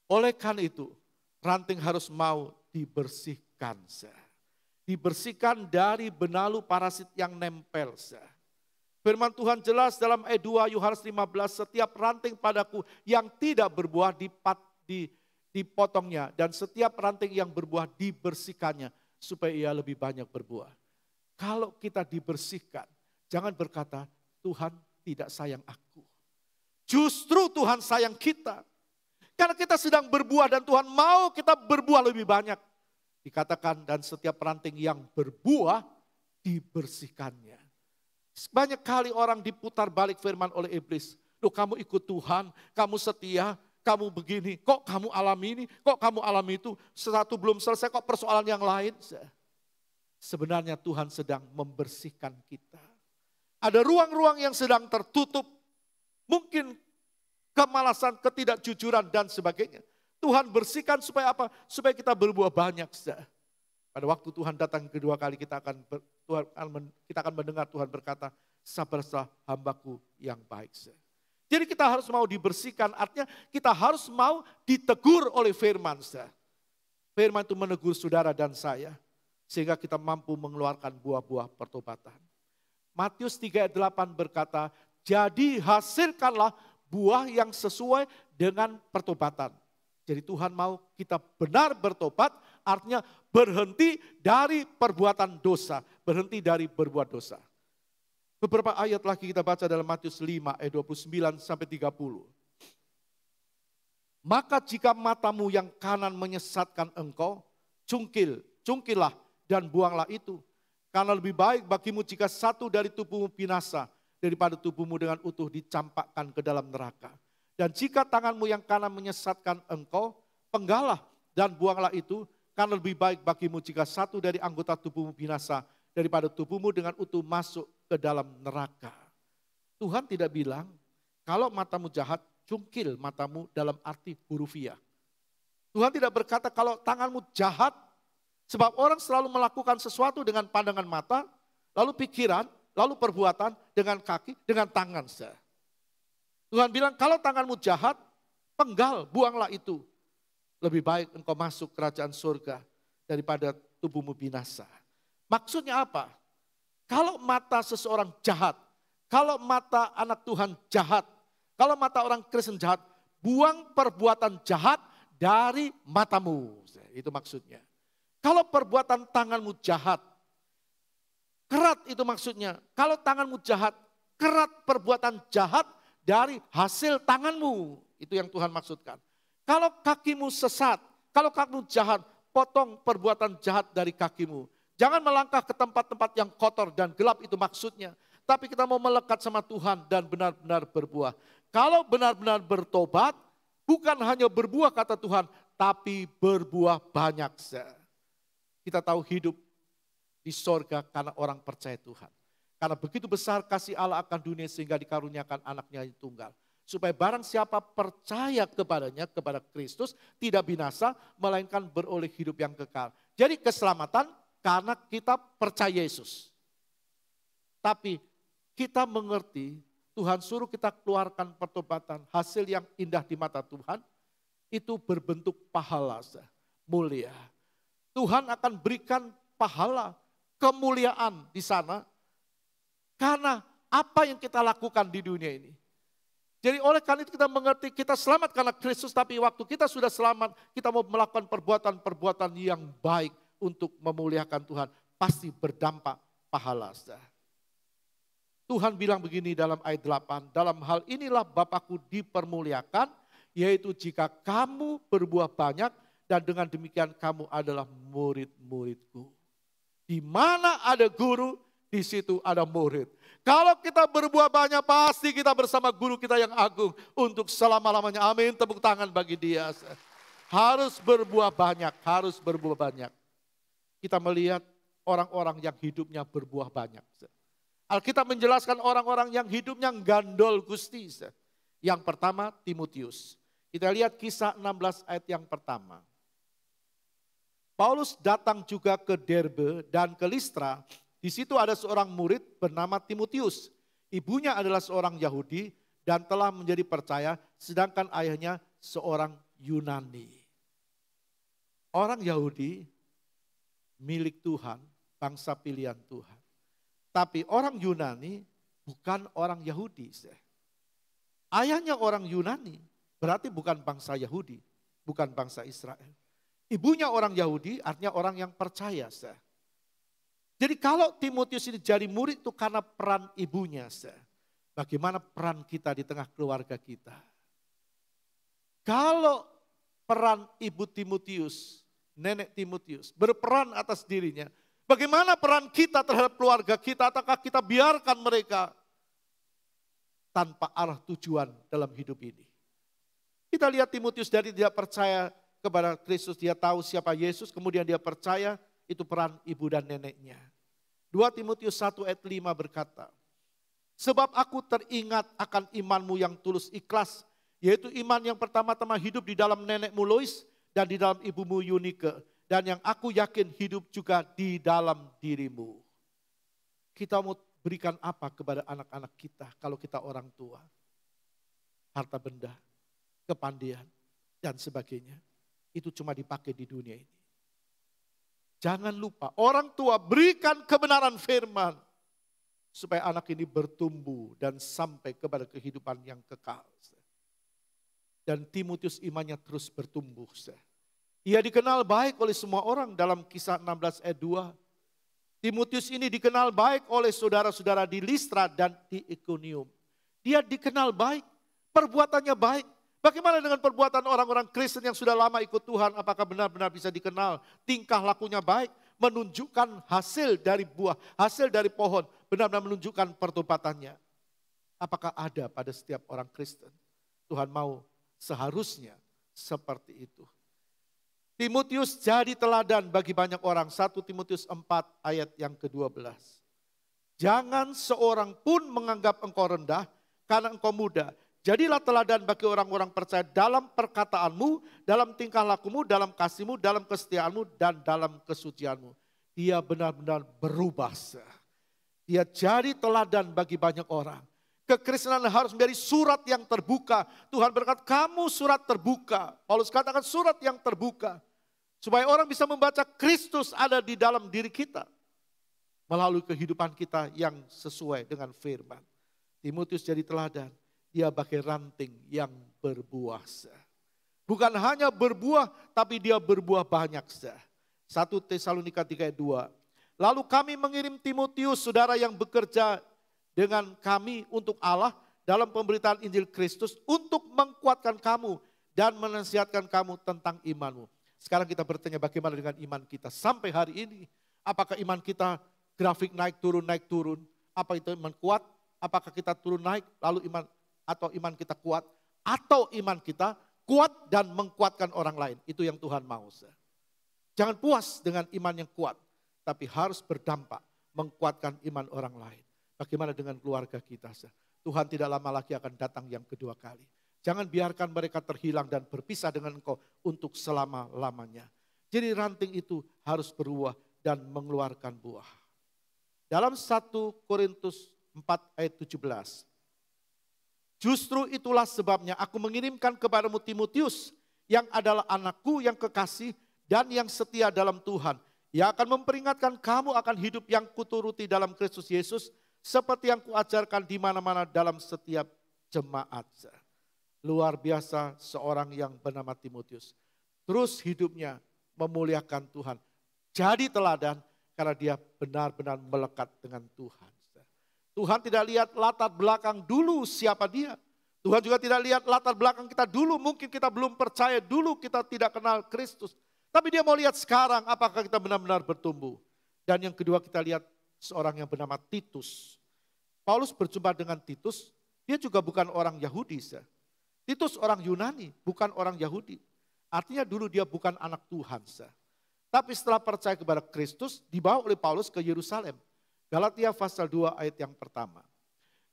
Speaker 3: Oleh karena itu ranting harus mau dibersihkan. Dibersihkan dari benalu parasit yang nempel. Firman Tuhan jelas dalam ayat 2 Yohanes 15, setiap ranting padaku yang tidak berbuah dipotongnya, dan setiap ranting yang berbuah dibersihkannya supaya ia lebih banyak berbuah. Kalau kita dibersihkan, jangan berkata Tuhan tidak sayang aku. Justru Tuhan sayang kita. Karena kita sedang berbuah dan Tuhan mau kita berbuah lebih banyak. Dikatakan dan setiap ranting yang berbuah dibersihkannya. Banyak kali orang diputar balik firman oleh iblis. Loh kamu ikut Tuhan, kamu setia, kamu begini, kok kamu alami ini, kok kamu alami itu. Satu belum selesai kok persoalan yang lain. Sebenarnya Tuhan sedang membersihkan kita. Ada ruang-ruang yang sedang tertutup. Mungkin kemalasan, ketidakjujuran dan sebagainya. Tuhan bersihkan supaya apa? Supaya kita berbuah banyak. Pada waktu Tuhan datang kedua kali kita akan mendengar Tuhan berkata, sabarlah hambaku yang baik. Jadi kita harus mau dibersihkan, artinya kita harus mau ditegur oleh firman. Firman itu menegur saudara dan saya, sehingga kita mampu mengeluarkan buah-buah pertobatan. Matius 3 ayat 8 berkata, jadi hasilkanlah buah yang sesuai dengan pertobatan. Jadi Tuhan mau kita benar bertobat, artinya berhenti dari perbuatan dosa, berhenti dari berbuat dosa. Beberapa ayat lagi kita baca dalam Matius 5 ayat 29 sampai 30. Maka jika matamu yang kanan menyesatkan engkau, cungkillah dan buanglah itu. Karena lebih baik bagimu jika satu dari tubuhmu binasa, daripada tubuhmu dengan utuh dicampakkan ke dalam neraka. Dan jika tanganmu yang kanan menyesatkan engkau, penggalah dan buanglah itu, karena lebih baik bagimu jika satu dari anggota tubuhmu binasa, daripada tubuhmu dengan utuh masuk ke dalam neraka. Tuhan tidak bilang, Kalau matamu jahat, cungkil matamu dalam arti hurufiah. Tuhan tidak berkata kalau tanganmu jahat, sebab orang selalu melakukan sesuatu dengan pandangan mata, lalu pikiran, lalu perbuatan, dengan kaki, dengan tangan. Tuhan bilang kalau tanganmu jahat, penggal, buanglah itu. Lebih baik engkau masuk kerajaan surga daripada tubuhmu binasa. Maksudnya apa? Kalau mata seseorang jahat, kalau mata anak Tuhan jahat, kalau mata orang Kristen jahat, buang perbuatan jahat dari matamu. Itu maksudnya. Kalau perbuatan tanganmu jahat, kerat itu maksudnya. Kalau tanganmu jahat, kerat perbuatan jahat dari hasil tanganmu. Itu yang Tuhan maksudkan. Kalau kakimu sesat, kalau kakimu jahat, potong perbuatan jahat dari kakimu. Jangan melangkah ke tempat-tempat yang kotor dan gelap, itu maksudnya. Tapi kita mau melekat sama Tuhan dan benar-benar berbuah. Kalau benar-benar bertobat, bukan hanya berbuah kata Tuhan, tapi berbuah banyak. Kita tahu hidup di sorga karena orang percaya Tuhan. Karena begitu besar kasih Allah akan dunia sehingga dikaruniakan anaknya yang tunggal. Supaya barang siapa percaya kepadanya, kepada Kristus, tidak binasa, melainkan beroleh hidup yang kekal. Jadi keselamatan karena kita percaya Yesus. Tapi kita mengerti Tuhan suruh kita keluarkan pertobatan, hasil yang indah di mata Tuhan, itu berbentuk pahala mulia. Tuhan akan berikan pahala, kemuliaan di sana, karena apa yang kita lakukan di dunia ini. Jadi oleh karena itu kita mengerti kita selamat karena Kristus, tapi waktu kita sudah selamat, kita mau melakukan perbuatan-perbuatan yang baik untuk memuliakan Tuhan, pasti berdampak pahala. Tuhan bilang begini dalam ayat 8, dalam hal inilah Bapakku dipermuliakan, yaitu jika kamu berbuah banyak dan dengan demikian kamu adalah murid-muridku. Di mana ada guru, di situ ada murid. Kalau kita berbuah banyak, pasti kita bersama guru kita yang agung untuk selama-lamanya. Amin, tepuk tangan bagi dia. Harus berbuah banyak, harus berbuah banyak. Kita melihat orang-orang yang hidupnya berbuah banyak. Alkitab menjelaskan orang-orang yang hidupnya gandol Gusti. Yang pertama Timotius. Kita lihat kisah 16 ayat yang pertama. Paulus datang juga ke Derbe dan ke Listra. Di situ ada seorang murid bernama Timotius. Ibunya adalah seorang Yahudi dan telah menjadi percaya, sedangkan ayahnya seorang Yunani. Orang Yahudi milik Tuhan, bangsa pilihan Tuhan. Tapi orang Yunani bukan orang Yahudi. Ayahnya orang Yunani, berarti bukan bangsa Yahudi, bukan bangsa Israel. Ibunya orang Yahudi, artinya orang yang percaya. Jadi kalau Timotius ini jadi murid itu karena peran ibunya. Bagaimana peran kita di tengah keluarga kita? Kalau peran ibu Timotius, nenek Timotius berperan atas dirinya, bagaimana peran kita terhadap keluarga kita? Ataukah kita biarkan mereka tanpa arah tujuan dalam hidup ini? Kita lihat Timotius dari tidak percaya kepada Kristus, dia tahu siapa Yesus, kemudian dia percaya, itu peran ibu dan neneknya. 2 Timotius 1 ayat 5 berkata, sebab aku teringat akan imanmu yang tulus ikhlas, yaitu iman yang pertama-tama hidup di dalam nenekmu Lois dan di dalam ibumu Yunike, dan yang aku yakin hidup juga di dalam dirimu. Kita mau berikan apa kepada anak-anak kita kalau kita orang tua? Harta benda, kepandian, dan sebagainya. Itu cuma dipakai di dunia ini. Jangan lupa, orang tua berikan kebenaran firman. Supaya anak ini bertumbuh dan sampai kepada kehidupan yang kekal. Dan Timotius imannya terus bertumbuh. Ia dikenal baik oleh semua orang dalam kisah 16 ayat 2. Timotius ini dikenal baik oleh saudara-saudara di Listra dan di Ikonium. Dia dikenal baik, perbuatannya baik. Bagaimana dengan perbuatan orang-orang Kristen yang sudah lama ikut Tuhan? Apakah benar-benar bisa dikenal? Tingkah lakunya baik, menunjukkan hasil dari buah, hasil dari pohon, benar-benar menunjukkan pertobatannya. Apakah ada pada setiap orang Kristen? Tuhan mau seharusnya seperti itu. Timotius jadi teladan bagi banyak orang. 1 Timotius 4 ayat yang ke-12. Jangan seorang pun menganggap engkau rendah karena engkau muda. Jadilah teladan bagi orang-orang percaya dalam perkataanmu, dalam tingkah lakumu, dalam kasihmu, dalam kesetiaanmu, dan dalam kesucianmu. Dia benar-benar berubah. Dia jadi teladan bagi banyak orang. Kekristenan harus menjadi surat yang terbuka. Tuhan berkata, kamu surat terbuka. Paulus katakan surat yang terbuka. Supaya orang bisa membaca Kristus ada di dalam diri kita. Melalui kehidupan kita yang sesuai dengan firman. Timotius jadi teladan. Dia bagai ranting yang berbuah. Bukan hanya berbuah, tapi dia berbuah banyak. 1 Tesalonika 3 ayat 2. Lalu kami mengirim Timotius, saudara yang bekerja dengan kami untuk Allah dalam pemberitaan Injil Kristus untuk menguatkan kamu dan menasihatkan kamu tentang imanmu. Sekarang kita bertanya bagaimana dengan iman kita sampai hari ini. Apakah iman kita grafik naik turun? Apa itu iman kuat? Apakah kita turun naik lalu iman kita kuat? Atau iman kita kuat dan menguatkan orang lain? Itu yang Tuhan mau. Jangan puas dengan iman yang kuat, tapi harus berdampak menguatkan iman orang lain. Bagaimana dengan keluarga kita? Tuhan tidak lama lagi akan datang yang kedua kali. Jangan biarkan mereka terhilang dan berpisah dengan engkau untuk selama-lamanya. Jadi ranting itu harus berbuah dan mengeluarkan buah. Dalam 1 Korintus 4 ayat 17. Justru itulah sebabnya aku mengirimkan kepadamu Timotius yang adalah anakku yang kekasih dan yang setia dalam Tuhan. Ia akan memperingatkan kamu akan hidup yang kuturuti dalam Kristus Yesus seperti yang kuajarkan di mana-mana dalam setiap jemaat. Luar biasa seorang yang bernama Timotius. Terus hidupnya memuliakan Tuhan. Jadi teladan karena dia benar-benar melekat dengan Tuhan. Tuhan tidak lihat latar belakang dulu siapa dia. Tuhan juga tidak lihat latar belakang kita dulu. Mungkin kita belum percaya dulu, kita tidak kenal Kristus. Tapi dia mau lihat sekarang apakah kita benar-benar bertumbuh. Dan yang kedua kita lihat seorang yang bernama Titus. Paulus berjumpa dengan Titus, dia juga bukan orang Yahudi. Titus orang Yunani, bukan orang Yahudi. Artinya dulu dia bukan anak Tuhan. Tapi setelah percaya kepada Kristus, dibawa oleh Paulus ke Yerusalem. Galatia pasal 2 ayat yang pertama.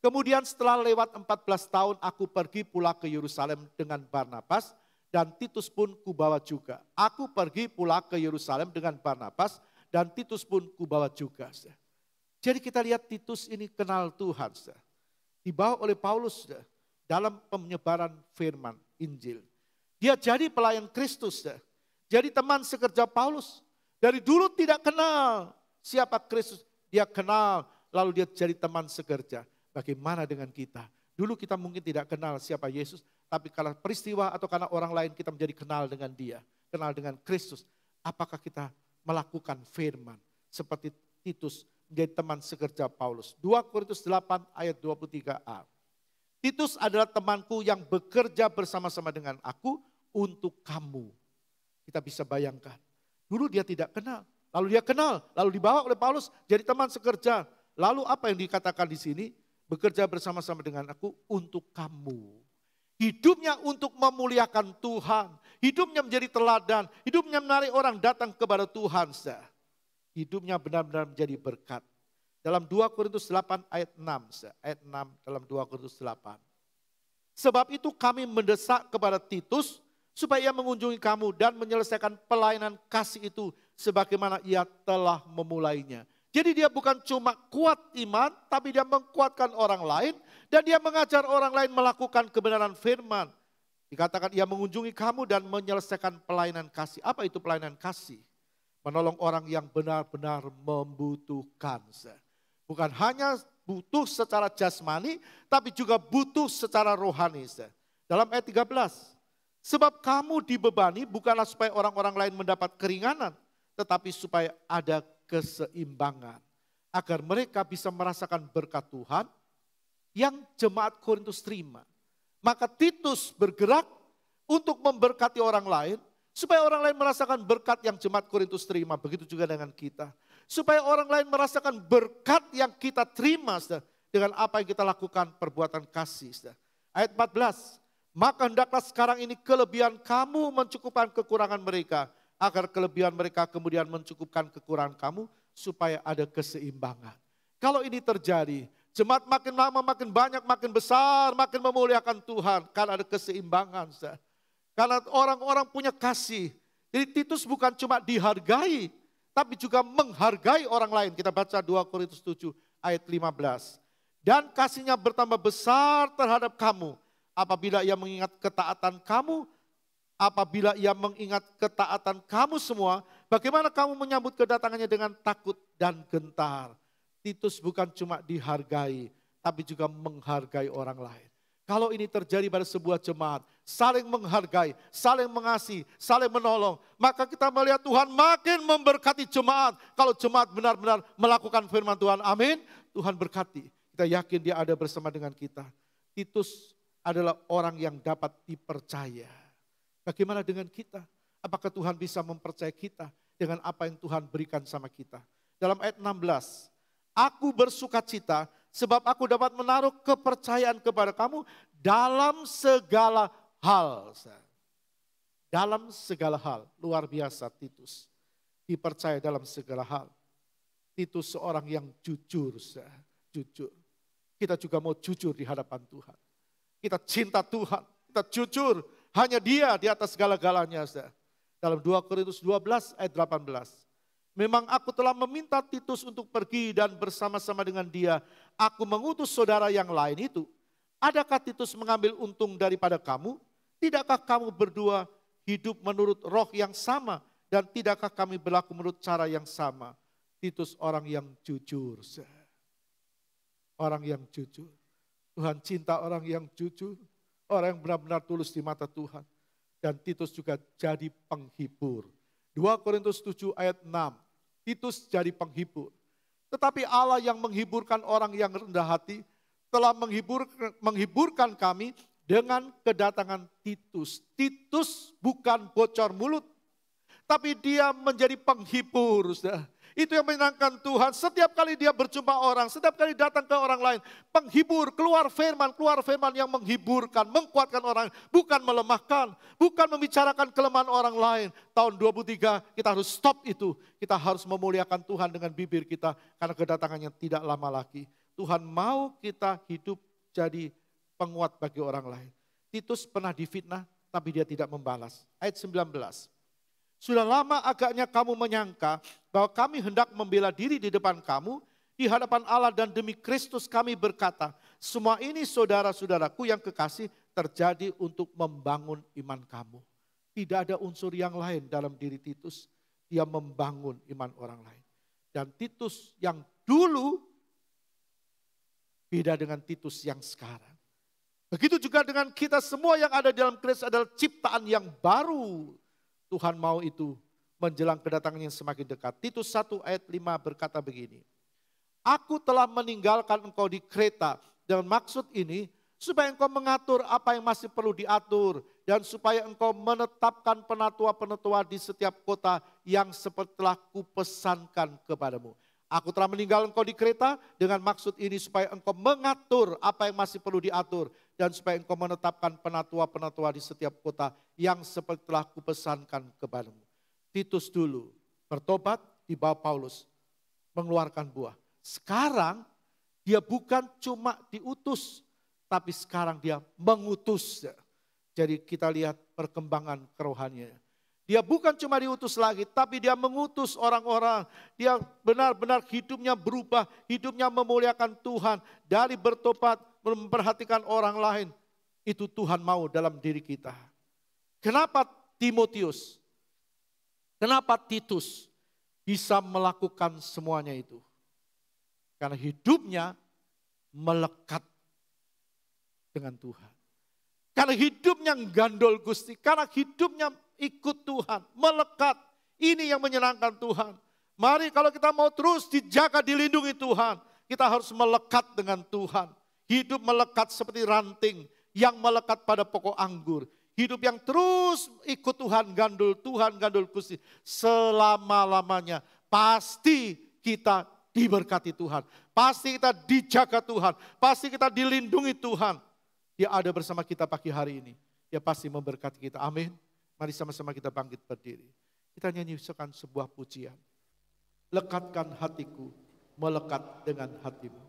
Speaker 3: Kemudian setelah lewat 14 tahun aku pergi pula ke Yerusalem dengan Barnabas dan Titus pun kubawa juga. Aku pergi pula ke Yerusalem dengan Barnabas dan Titus pun kubawa juga. Jadi kita lihat Titus ini kenal Tuhan. Dibawa oleh Paulus dalam penyebaran firman Injil. Dia jadi pelayan Kristus. Jadi teman sekerja Paulus. Dari dulu tidak kenal siapa Kristus. Dia kenal, lalu dia jadi teman sekerja. Bagaimana dengan kita? Dulu kita mungkin tidak kenal siapa Yesus, tapi karena peristiwa atau karena orang lain kita menjadi kenal dengan dia. Kenal dengan Kristus. Apakah kita melakukan firman seperti Titus menjadi teman sekerja Paulus? 2 Korintus 8 ayat 23a. Titus adalah temanku yang bekerja bersama-sama dengan aku untuk kamu. Kita bisa bayangkan. Dulu dia tidak kenal. Lalu dia kenal, lalu dibawa oleh Paulus jadi teman sekerja. Lalu apa yang dikatakan di sini? Bekerja bersama-sama dengan aku untuk kamu. Hidupnya untuk memuliakan Tuhan. Hidupnya menjadi teladan. Hidupnya menarik orang datang kepada Tuhan. Hidupnya benar-benar menjadi berkat. Dalam 2 Korintus 8 ayat 6. Ayat 6 dalam 2 Korintus 8. Sebab itu kami mendesak kepada Titus supaya ia mengunjungi kamu dan menyelesaikan pelayanan kasih itu sebagaimana ia telah memulainya. Jadi dia bukan cuma kuat iman, tapi dia menguatkan orang lain dan dia mengajar orang lain melakukan kebenaran firman. Dikatakan ia mengunjungi kamu dan menyelesaikan pelayanan kasih. Apa itu pelayanan kasih? Menolong orang yang benar-benar membutuhkan. Bukan hanya butuh secara jasmani, tapi juga butuh secara rohani. Dalam ayat 13. Sebab kamu dibebani bukanlah supaya orang-orang lain mendapat keringanan, tetapi supaya ada keseimbangan. Agar mereka bisa merasakan berkat Tuhan yang jemaat Korintus terima. Maka Titus bergerak untuk memberkati orang lain, supaya orang lain merasakan berkat yang jemaat Korintus terima. Begitu juga dengan kita. Supaya orang lain merasakan berkat yang kita terima dengan apa yang kita lakukan perbuatan kasih. Ayat 14. Maka hendaklah sekarang ini kelebihan kamu mencukupkan kekurangan mereka. Agar kelebihan mereka kemudian mencukupkan kekurangan kamu supaya ada keseimbangan. Kalau ini terjadi, Jemaat makin lama makin banyak, makin besar, makin memuliakan Tuhan. Karena ada keseimbangan. Karena orang-orang punya kasih. Jadi Titus bukan cuma dihargai, tapi juga menghargai orang lain. Kita baca 2 Korintus 7 ayat 15. Dan kasihnya bertambah besar terhadap kamu. Apabila ia mengingat ketaatan kamu, semua, bagaimana kamu menyambut kedatangannya dengan takut dan gentar. Titus bukan cuma dihargai, tapi juga menghargai orang lain. Kalau ini terjadi pada sebuah jemaat, saling menghargai, saling mengasihi, saling menolong, maka kita melihat Tuhan makin memberkati jemaat. Kalau jemaat benar-benar melakukan firman Tuhan, amin, Tuhan berkati. Kita yakin dia ada bersama dengan kita. Titus adalah orang yang dapat dipercaya. Bagaimana dengan kita? Apakah Tuhan bisa mempercayai kita dengan apa yang Tuhan berikan sama kita? Dalam ayat 16, aku bersukacita sebab aku dapat menaruh kepercayaan kepada kamu dalam segala hal. Dalam segala hal, luar biasa Titus. Dipercaya dalam segala hal. Titus seorang yang jujur. Jujur. Kita juga mau jujur di hadapan Tuhan. Kita cinta Tuhan, kita jujur. Hanya Dia di atas segala-galanya. Dalam 2 Korintus 12 ayat 18. Memang aku telah meminta Titus untuk pergi dan bersama-sama dengan dia. Aku mengutus saudara yang lain itu. Adakah Titus mengambil untung daripada kamu? Tidakkah kamu berdua hidup menurut roh yang sama? Dan tidakkah kami berlaku menurut cara yang sama? Titus orang yang jujur. Orang yang jujur. Tuhan cinta orang yang jujur. Orang yang benar-benar tulus di mata Tuhan. Dan Titus juga jadi penghibur. 2 Korintus 7 ayat 6. Titus jadi penghibur. Tetapi Allah yang menghiburkan orang yang rendah hati telah menghiburkan kami dengan kedatangan Titus. Titus bukan bocor mulut, tapi dia menjadi penghibur. Itu yang menyenangkan Tuhan. Setiap kali dia berjumpa orang, setiap kali datang ke orang lain, penghibur, keluar firman yang menghiburkan, menguatkan orang, bukan melemahkan, bukan membicarakan kelemahan orang lain. Tahun 23 kita harus stop itu. Kita harus memuliakan Tuhan dengan bibir kita karena kedatangannya tidak lama lagi. Tuhan mau kita hidup jadi penguat bagi orang lain. Titus pernah difitnah tapi dia tidak membalas. Ayat 19. Sudah lama agaknya kamu menyangka bahwa kami hendak membela diri di depan kamu, di hadapan Allah dan demi Kristus kami berkata, semua ini saudara-saudaraku yang kekasih terjadi untuk membangun iman kamu. Tidak ada unsur yang lain dalam diri Titus, dia membangun iman orang lain. Dan Titus yang dulu beda dengan Titus yang sekarang. Begitu juga dengan kita semua yang ada dalam Kristus adalah ciptaan yang baru. Tuhan mau itu menjelang kedatangannya yang semakin dekat. Titus 1 ayat 5 berkata begini. Aku telah meninggalkan engkau di Kreta dengan maksud ini supaya engkau mengatur apa yang masih perlu diatur dan supaya engkau menetapkan penatua-penatua di setiap kota yang seperti telah kupesankan kepadamu. Aku telah meninggalkan engkau di Kreta dengan maksud ini supaya engkau mengatur apa yang masih perlu diatur dan supaya engkau menetapkan penatua-penatua di setiap kota yang seperti telah kupesankan kepadamu. Titus dulu bertobat di bawah Paulus, mengeluarkan buah. Sekarang dia bukan cuma diutus, tapi sekarang dia mengutus. Jadi kita lihat perkembangan kerohaniannya. Dia bukan cuma diutus lagi, tapi dia mengutus orang-orang. Dia benar-benar hidupnya berubah, hidupnya memuliakan Tuhan. Dari bertobat, memperhatikan orang lain. Itu Tuhan mau dalam diri kita. Kenapa Timotius? Kenapa Titus bisa melakukan semuanya itu? Karena hidupnya melekat dengan Tuhan. Karena hidupnya gandol Gusti, karena hidupnya ikut Tuhan, melekat. Ini yang menyenangkan Tuhan. Mari kalau kita mau terus dijaga, dilindungi Tuhan, kita harus melekat dengan Tuhan. Hidup melekat seperti ranting yang melekat pada pokok anggur. Hidup yang terus ikut Tuhan, gandul Gusti selama-lamanya. Pasti kita diberkati Tuhan. Pasti kita dijaga Tuhan. Pasti kita dilindungi Tuhan. Dia ada bersama kita pagi hari ini. Dia pasti memberkati kita. Amin. Mari sama-sama kita bangkit berdiri. Kita nyanyikan sebuah pujian. Lekatkan hatiku, melekat dengan hatimu.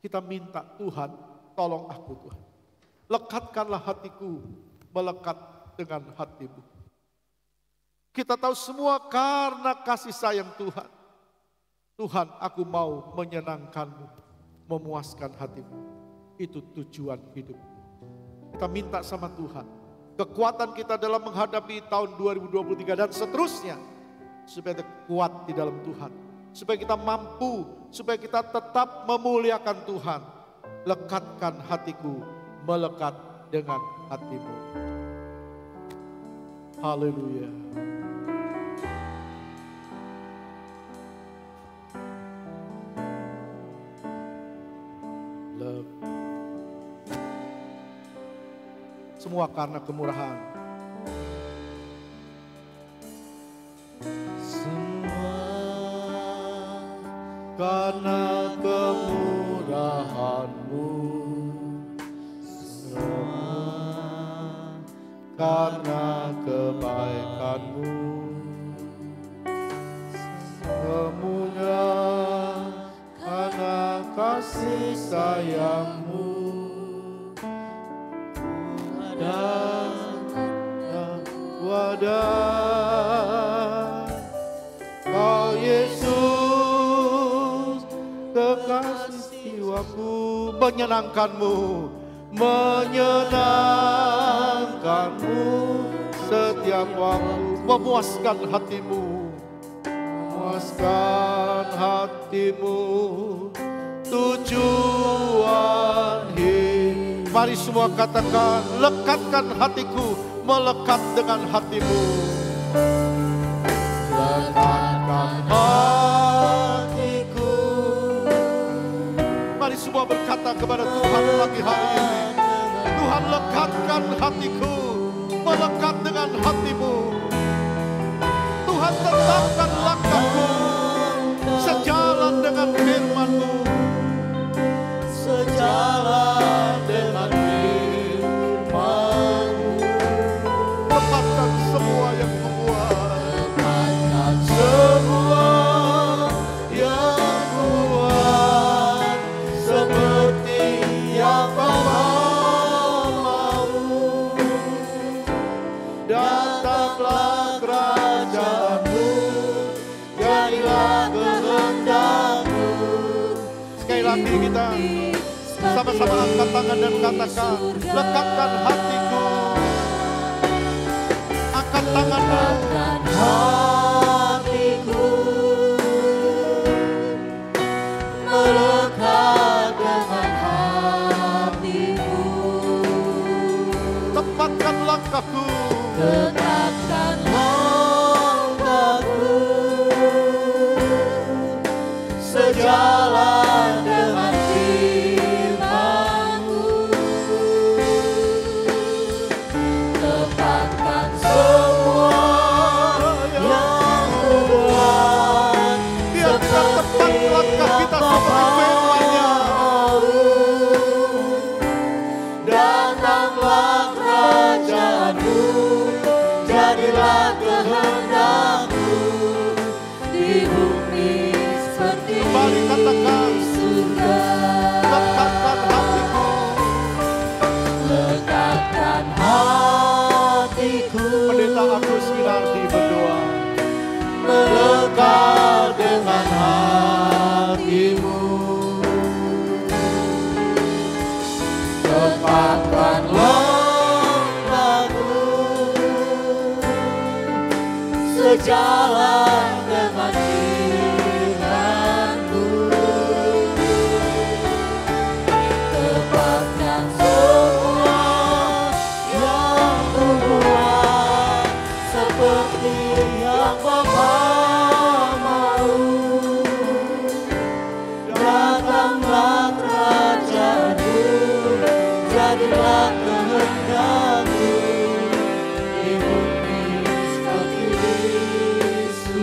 Speaker 3: Kita minta Tuhan, tolong aku Tuhan. Lekatkanlah hatiku melekat dengan hati-Mu. Kita tahu semua karena kasih sayang Tuhan. Tuhan, aku mau menyenangkan-Mu, memuaskan hati-Mu. Itu tujuan hidup. Kita minta sama Tuhan, kekuatan kita dalam menghadapi tahun 2023 dan seterusnya. Supaya kita kuat di dalam Tuhan. Supaya kita mampu, supaya kita tetap memuliakan Tuhan. Lekatkan hatiku melekat dengan hati-Mu. Haleluya. Semua karena kemurahan. Semua karena kemurahan-Mu. Semua karena kebaikan-Mu. Semuanya karena kasih sayang-Mu. Wadah Kau Yesus, kekasih jiwaku, menyenangkan-Mu, menyenangkan-Mu setiap waktu, memuaskan hati-Mu, memuaskan hati-Mu, tujuan hidup. Mari semua katakan, lekatkan hatiku, melekat dengan hati-Mu. Lekatkan hatiku. Mari semua berkata kepada Tuhan pagi hari ini. Tuhan, lekatkan hatiku, melekat dengan hati-Mu. Tuhan, tetapkan langkahku sejalan dengan firman-Mu. Sejalan dengan firman-Mu. Lepaskan semua yang membuat, lepaskan semua yang membuat seperti yang Bapa mau. Datanglah kerajaan-Mu, jadilah kehendak-Mu. Sekali lagi kita sama-sama angkat tangan dan katakan, lekatkan hatiku. Angkat tanganmu. Hatiku melekat dengan hati-Mu. Tepatkan langkahku. Tetapkan langkahku sejalan dengan firman-Mu. Tepatkan semua yang kuat, biarkan tepat langkah kita seperti firman-Nya. Datanglah kerajaan-Mu, jadilah kehendak-Mu di bumi seperti kembali katakan, surga. Lekatkan hatiku, lekatkan hatiku. Pendeta Agus Winardi berdoa, melekat dengan hati-Mu. Tepatkan langkahku sejalan dengan firman-Mu. Tepatkan semua yang kubuat seperti yang Bapa mau. Datanglah kerajaan-Mu, jadilah kehendak-Mu di bumi seperti di surga.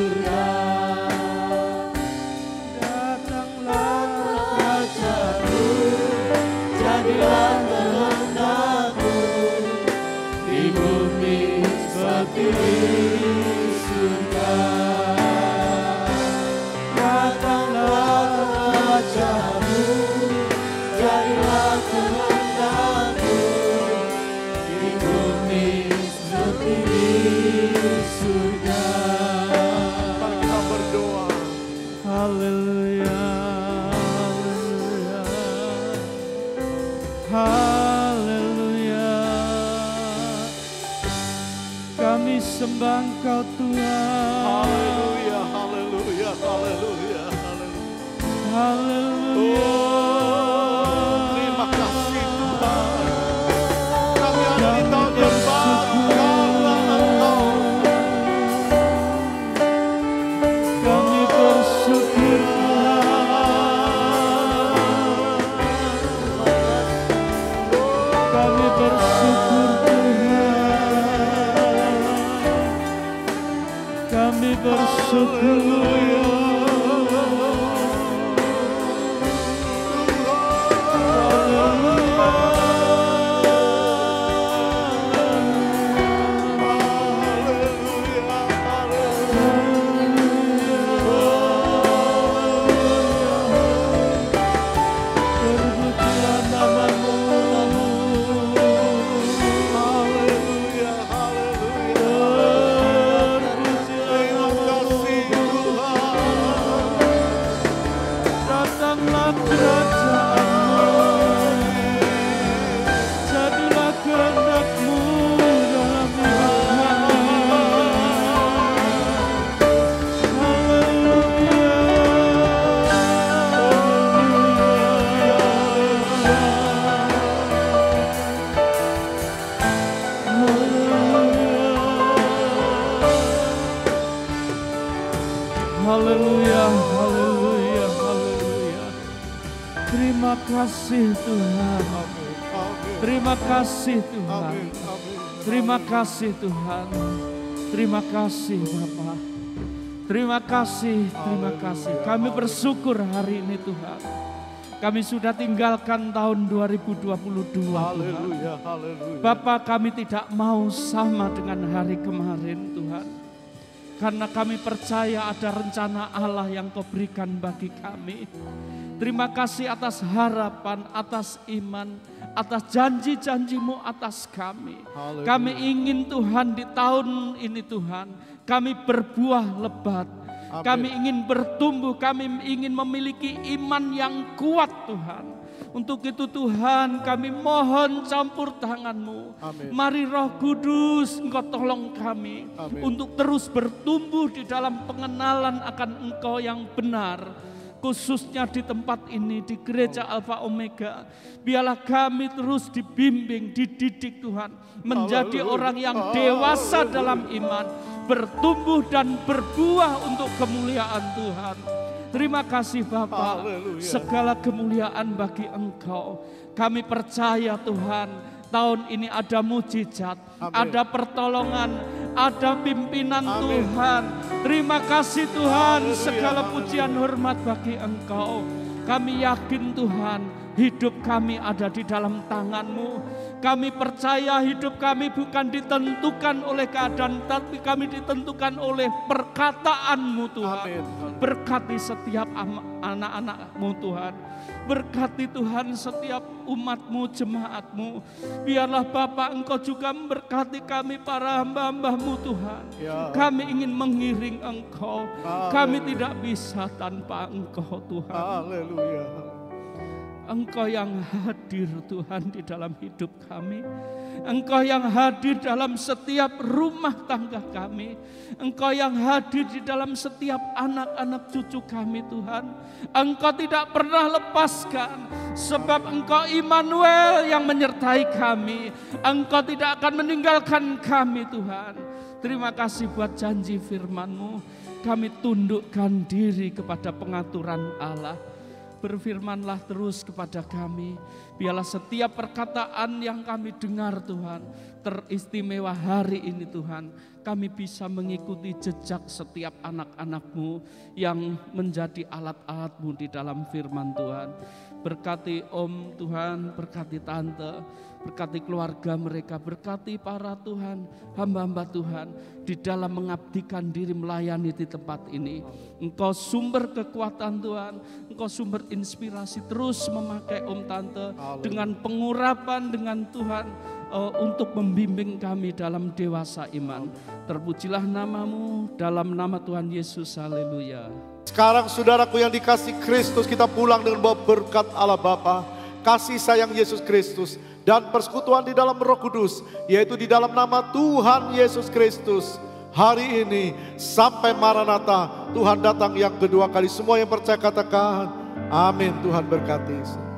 Speaker 4: menyembah Engkau Tuhan.
Speaker 3: Haleluya, haleluya, haleluya, haleluya.
Speaker 4: Haleluya.
Speaker 3: Terima kasih Tuhan. Kami ada di tahun yang baru karena Engkau.
Speaker 4: Kami bersyukur Tuhan. Kami bersyukur Tuhan. Kami bersyukur. Haleluya, haleluya, haleluya. Terima kasih Tuhan. Terima kasih Tuhan. Terima kasih Tuhan. Terima kasih Bapa. Terima kasih, terima kasih. Kami bersyukur hari ini Tuhan. Kami sudah tinggalkan tahun 2022.
Speaker 3: Haleluya, haleluya.
Speaker 4: Bapa, kami tidak mau sama dengan hari kemarin Tuhan. Karena kami percaya ada rencana Allah yang Kau berikan bagi kami. Terima kasih atas harapan, atas iman, atas janji-janji-Mu atas kami.
Speaker 3: Haleluya.
Speaker 4: Kami ingin Tuhan di tahun ini Tuhan, kami berbuah lebat.
Speaker 3: Amin.
Speaker 4: Kami ingin bertumbuh, kami ingin memiliki iman yang kuat Tuhan. Untuk itu Tuhan kami mohon campur tangan-Mu.
Speaker 3: Amin.
Speaker 4: Mari Roh Kudus Engkau tolong kami.
Speaker 3: Amin.
Speaker 4: Untuk terus bertumbuh di dalam pengenalan akan Engkau yang benar. Khususnya di tempat ini, di Gereja Alfa Omega. Biarlah kami terus dibimbing, dididik Tuhan. Menjadi orang yang dewasa dalam iman. Bertumbuh dan berbuah untuk kemuliaan Tuhan. Terima kasih Bapa.
Speaker 3: Haleluya.
Speaker 4: Segala kemuliaan bagi Engkau. Kami percaya Tuhan, tahun ini ada mujizat,
Speaker 3: Amin.
Speaker 4: ada pertolongan, ada pimpinan
Speaker 3: Amin.
Speaker 4: Tuhan. Terima kasih Tuhan,
Speaker 3: Haleluya,
Speaker 4: segala
Speaker 3: haleluya.
Speaker 4: pujian hormat bagi Engkau. Kami yakin Tuhan, hidup kami ada di dalam tangan-Mu. Kami percaya hidup kami bukan ditentukan oleh keadaan, tapi kami ditentukan oleh perkataan-Mu Tuhan.
Speaker 3: Amin.
Speaker 4: Berkati setiap anak-anak-Mu Tuhan. Berkati Tuhan setiap umat-Mu, jemaat-Mu. Biarlah Bapa Engkau juga memberkati kami para hamba-hamba-Mu Tuhan.
Speaker 3: Ya.
Speaker 4: Kami ingin mengiring Engkau.
Speaker 3: Haleluya.
Speaker 4: Kami tidak bisa tanpa Engkau Tuhan.
Speaker 3: Haleluya.
Speaker 4: Engkau yang hadir Tuhan di dalam hidup kami. Engkau yang hadir dalam setiap rumah tangga kami. Engkau yang hadir di dalam setiap anak-anak cucu kami Tuhan. Engkau tidak pernah lepaskan. Sebab Engkau Immanuel yang menyertai kami. Engkau tidak akan meninggalkan kami Tuhan. Terima kasih buat janji firman-Mu. Kami tundukkan diri kepada pengaturan Allah. Berfirmanlah terus kepada kami. Biarlah setiap perkataan yang kami dengar Tuhan, teristimewa hari ini Tuhan, kami bisa mengikuti jejak setiap anak-anak-Mu yang menjadi alat-alat-Mu di dalam firman Tuhan. Berkati Om Tuhan, berkati Tante, berkati keluarga mereka, berkati para Tuhan, hamba-hamba Tuhan di dalam mengabdikan diri melayani di tempat ini. Engkau sumber kekuatan Tuhan, Engkau sumber inspirasi, terus memakai Om Tante dengan pengurapan dengan Tuhan untuk membimbing kami dalam dewasa iman. Terpujilah nama-Mu dalam nama Tuhan Yesus, haleluya.
Speaker 3: Sekarang saudaraku yang dikasih Kristus, kita pulang dengan bawa berkat Allah Bapa, kasih sayang Yesus Kristus, dan persekutuan di dalam Roh Kudus, yaitu di dalam nama Tuhan Yesus Kristus. hari ini sampai Maranatha Tuhan datang yang kedua kali. Semua yang percaya katakan amin. Tuhan berkati.